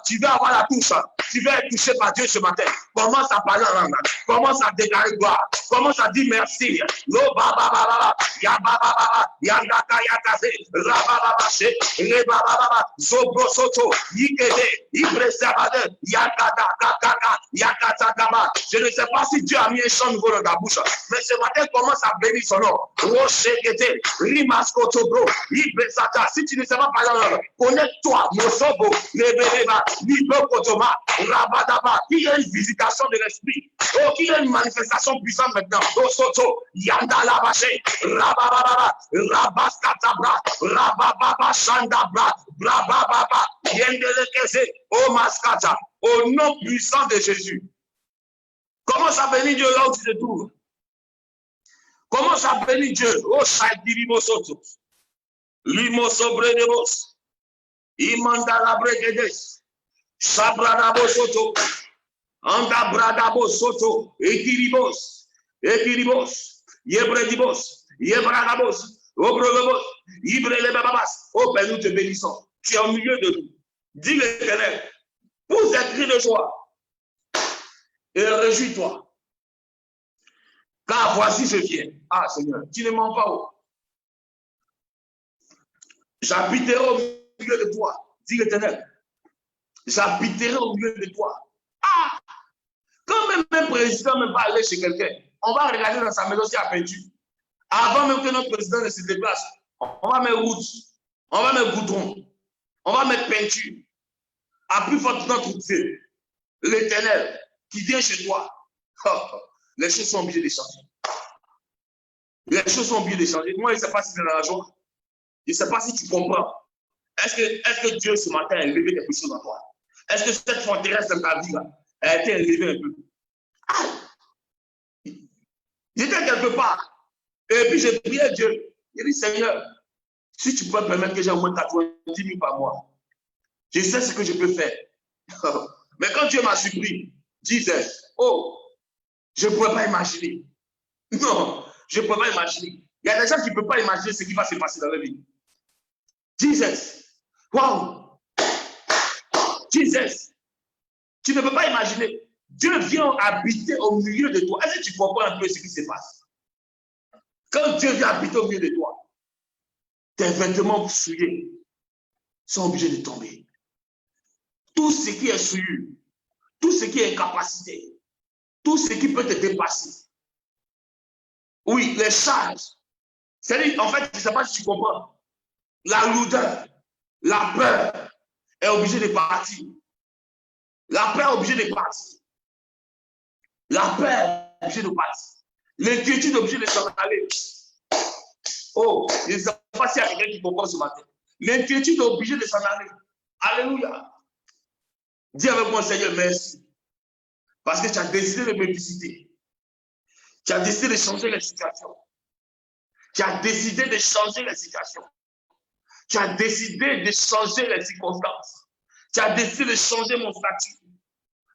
tu vas avoir la touche. Tu vas être touché par Dieu ce matin. Commence à parler en langue. Commence à déclarer gloire. Commence à dire merci. Lo baba baba ya baba baba ya ndaka ya kaze rababa bache reba baba zobro soto yikede ibresabade yakada kakaka yakata kama. Je ne sais pas si Dieu a mis un chant nouveau dans ta bouche, mais ce matin commence à bénir son nom. Rochekete rimaskoto bro ibresata. Si tu ne sais pas parler en langue, connecte-toi. Mosobo, Nebeleba, Nibokotoma, Rabadaba, qui a une visitation de l'esprit. Oh, qui a une manifestation puissante maintenant. Osoto, Yandala Baché, Rabababa, Rabaskatabra, Rabababa, Shandabra, Brabababa, Yendelekeze, Oh Maskata, au nom puissant de Jésus. Commence à bénir Dieu là où tu te trouves. Commence à bénir Dieu. Oh, Shaidiri Soto, Limosobredebos. Imandala bregedes, sabradabo soto, anda bradabo soto, ekiribos, yebredibos, Oh Père, nous te bénissons. Tu es au milieu de nous. Dis l'Éternel, pousse des cris de joie et réjouis-toi. Car voici je viens. Ah Seigneur, tu ne mens pas. Oh. J'habiterai au milieu de toi. Dis l'Éternel. J'habiterai au milieu de toi. Ah! Quand même un président ne va aller chez quelqu'un, on va regarder dans sa maison s'il y a peinture. Avant même que notre président ne se déplace, on va mettre route, on va mettre goudron, on va mettre peinture. À plus forte notre Dieu, l'Éternel, qui vient chez toi. Les choses sont obligées de changer. Les choses sont obligées de changer. Moi, je ne sais pas si tu es dans la joie. Je ne sais pas si tu comprends. Est-ce que Dieu, ce matin, a élevé quelque chose dans toi? Est-ce que cette forteresse dans ta vie, là, a été élevée un peu? J'étais quelque part. Et puis, j'ai prié à Dieu. J'ai dit, Seigneur, si tu peux permettre que j'ai au moins 90 000 par mois, je sais ce que je peux faire. Mais quand Dieu m'a surpris, disait, oh, je ne pourrais pas imaginer. Non, je ne peux pas imaginer. Il y a des gens qui ne peuvent pas imaginer ce qui va se passer dans leur vie. Jesus, wow, Jesus, tu ne peux pas imaginer. Dieu vient habiter au milieu de toi. Est-ce que tu comprends un peu ce qui se passe? Quand Dieu vient habiter au milieu de toi, tes vêtements souillés sont obligés de tomber. Tout ce qui est souillé, tout ce qui est incapacité, tout ce qui peut te dépasser. Oui, les charges. C'est-à-dire, en fait, je ne sais pas si tu comprends. La lourdeur, la peur est obligée de partir. La peur est obligée de partir. La peur est obligée de partir. L'inquiétude est obligée de s'en aller. Oh, je ne sais pas s'il y a quelqu'un qui comprend ce matin. L'inquiétude est obligée de s'en aller. Alléluia. Dis avec moi, Seigneur, merci. Parce que tu as décidé de me visiter. Tu as décidé de changer les situations. Tu as décidé de changer les situations. Tu as décidé de changer les circonstances. Tu as décidé de changer mon statut.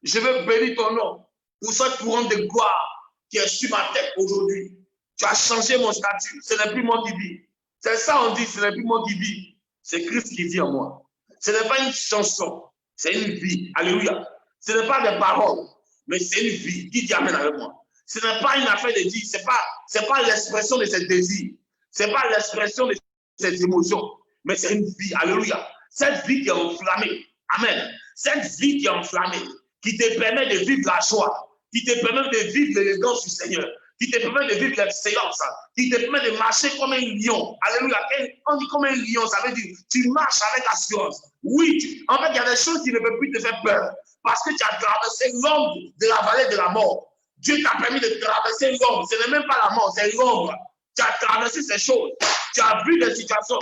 Je veux bénir ton nom pour cette couronne de gloire qui est sur ma tête aujourd'hui. Tu as changé mon statut. Ce n'est plus moi qui vis. C'est ça on dit, ce n'est plus moi qui vis. C'est Christ qui vit en moi. Ce n'est pas une chanson, c'est une vie. Alléluia. Ce n'est pas des paroles, mais c'est une vie. Qui dit amen avec moi? Ce n'est pas une affaire de dire, ce n'est pas l'expression de ses désirs. Ce n'est pas l'expression de ses émotions, mais c'est une vie. Alléluia. Cette vie qui est enflammée. Amen. Cette vie qui est enflammée, qui te permet de vivre la joie, qui te permet de vivre l'élégance du Seigneur, qui te permet de vivre l'excellence, qui te permet de marcher comme un lion. Alléluia. On dit comme un lion, ça veut dire tu marches avec assurance. Oui, en fait, il y a des choses qui ne peuvent plus te faire peur parce que tu as traversé l'ombre de la vallée de la mort. Dieu t'a permis de traverser l'ombre. Ce n'est même pas la mort, c'est l'ombre. Tu as traversé ces choses. Tu as vu des situations.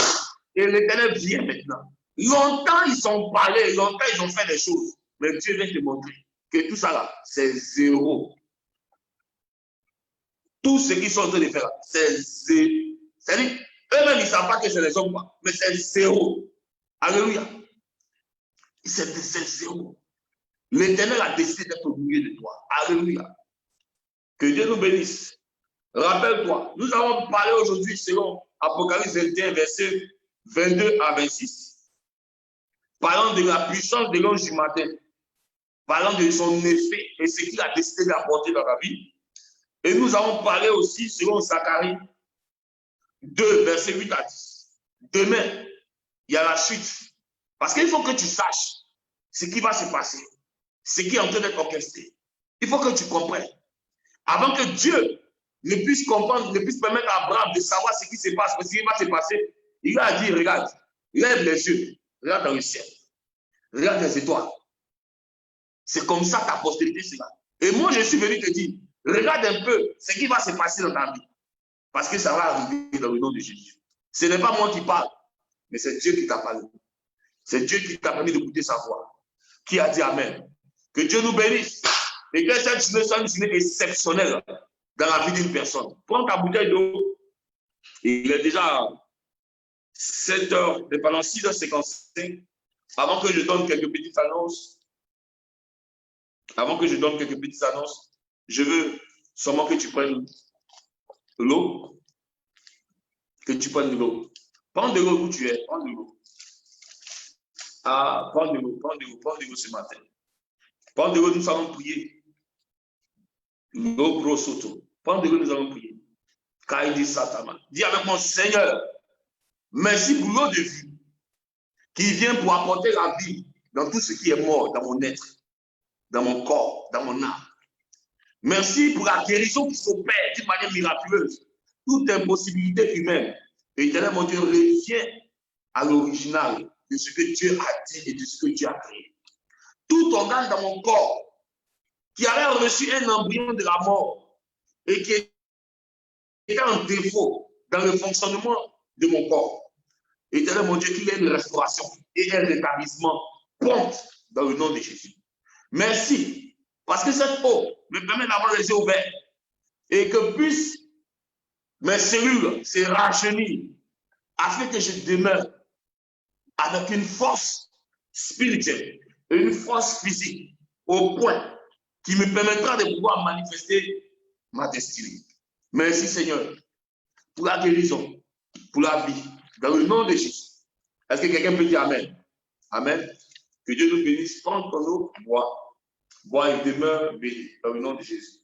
Et l'Éternel vient maintenant. Longtemps, ils sont parlés, longtemps, ils ont fait des choses. Mais Dieu vient te montrer que tout ça là, c'est zéro. Tout ce qu'ils sont en train de faire là, c'est zéro. C'est-à-dire, eux-mêmes, ils ne savent pas que c'est des hommes, mais c'est zéro. Alléluia. C'est zéro. L'Éternel a décidé d'être au milieu de toi. Alléluia. Que Dieu nous bénisse. Rappelle-toi, nous avons parlé aujourd'hui selon Apocalypse 21, versets 22 à 26. Parlant de la puissance de l'ange du matin. Parlant de son effet et ce qu'il a décidé d'apporter dans la vie. Et nous avons parlé aussi selon Zacharie 2, versets 8 à 10. Demain, il y a la suite. Parce qu'il faut que tu saches ce qui va se passer. Ce qui est en train d'être orchestré. Il faut que tu comprennes. Avant que Dieu ne puisse comprendre, ne puisse permettre à Abraham de savoir ce qui se passe, ce qui va se passer, il lui a dit, regarde, lève les yeux, regarde dans le ciel, regarde les étoiles. C'est comme ça ta postérité sera. Et moi, je suis venu te dire, regarde un peu ce qui va se passer dans ta vie. Parce que ça va arriver dans le nom de Jésus. Ce n'est pas moi qui parle, mais c'est Dieu qui t'a parlé. C'est Dieu qui t'a permis d'écouter sa voix. Qui a dit Amen. Que Dieu nous bénisse. Et que cette journée soit une journée exceptionnelle dans la vie d'une personne. Prends ta bouteille d'eau. Il est déjà 7h, pendant 6h55. Avant que je donne quelques petites annonces, je veux seulement que tu prennes l'eau. que tu prennes de l'eau. Prends de l'eau où tu es, prends de l'eau. Ah, prends de l'eau, prends de l'eau, prends de l'eau ce matin. Prends de l'eau, nous allons prier. L'eau prosoto. Prends de l'eau, nous allons prier. Kaidi Satama. Dis avec mon Seigneur, merci pour l'eau de vie qui vient pour apporter la vie dans tout ce qui est mort, dans mon être, dans mon corps, dans mon âme. Merci pour la guérison qui s'opère d'une manière miraculeuse. Toute impossibilité humaine. Et éternel, mon Dieu, revient à l'original de ce que Dieu a dit et de ce que Dieu a créé. Tout organe dans mon corps qui avait reçu un embryon de la mort et qui était en défaut dans le fonctionnement de mon corps. Éternel, mon Dieu, qu'il y ait une restauration et un rétablissement prompt dans le nom de Jésus. Merci, parce que cette eau me permet d'avoir les yeux ouverts et que puissent mes cellules se rajeunir afin que je demeure avec une force spirituelle et une force physique au point qui me permettra de pouvoir manifester ma destinée. Merci Seigneur pour la guérison, pour la vie, dans le nom de Jésus. Est-ce que quelqu'un peut dire Amen? Amen. Que Dieu nous bénisse. Prends ton eau, bois. Bois et demeure béni, dans le nom de Jésus.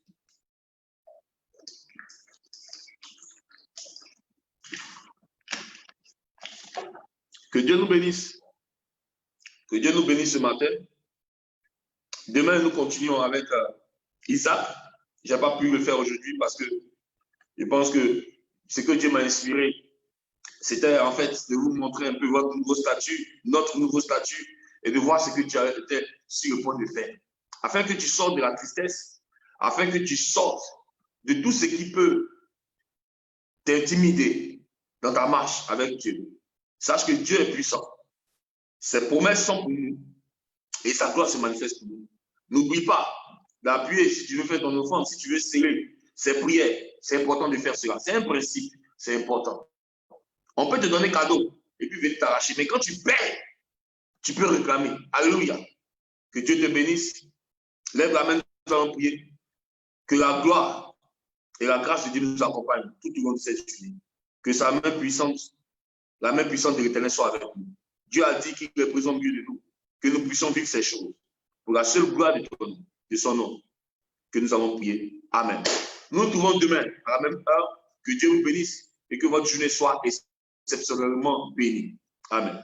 Que Dieu nous bénisse. Que Dieu nous bénisse ce matin. Demain, nous continuons avec Isaac. Je n'ai pas pu le faire aujourd'hui parce que je pense que ce que Dieu m'a inspiré, c'était en fait de vous montrer un peu votre nouveau statut, notre nouveau statut, et de voir ce que Dieu était sur le point de faire. Afin que tu sortes de la tristesse, afin que tu sortes de tout ce qui peut t'intimider dans ta marche avec Dieu. Sache que Dieu est puissant. Ses promesses sont pour nous et sa gloire se manifeste pour nous. N'oublie pas d'appuyer si tu veux faire ton offrande, si tu veux sceller ses prières. C'est important de faire cela. C'est un principe, c'est important. On peut te donner cadeau et puis venir t'arracher. Mais quand tu perds, tu peux réclamer. Alléluia. Que Dieu te bénisse. Lève la main, nous allons prier. Que la gloire et la grâce de Dieu nous accompagnent tout au long de cette journée. Que sa main puissante, la main puissante de l'Éternel soit avec nous. Dieu a dit qu'il est présent au milieu de nous. Que nous puissions vivre ces choses. Pour la seule gloire de son nom. Que nous avons prié. Amen. Nous nous trouvons demain à la même heure. Que Dieu vous bénisse et que votre journée soit exceptionnellement bénie. Amen.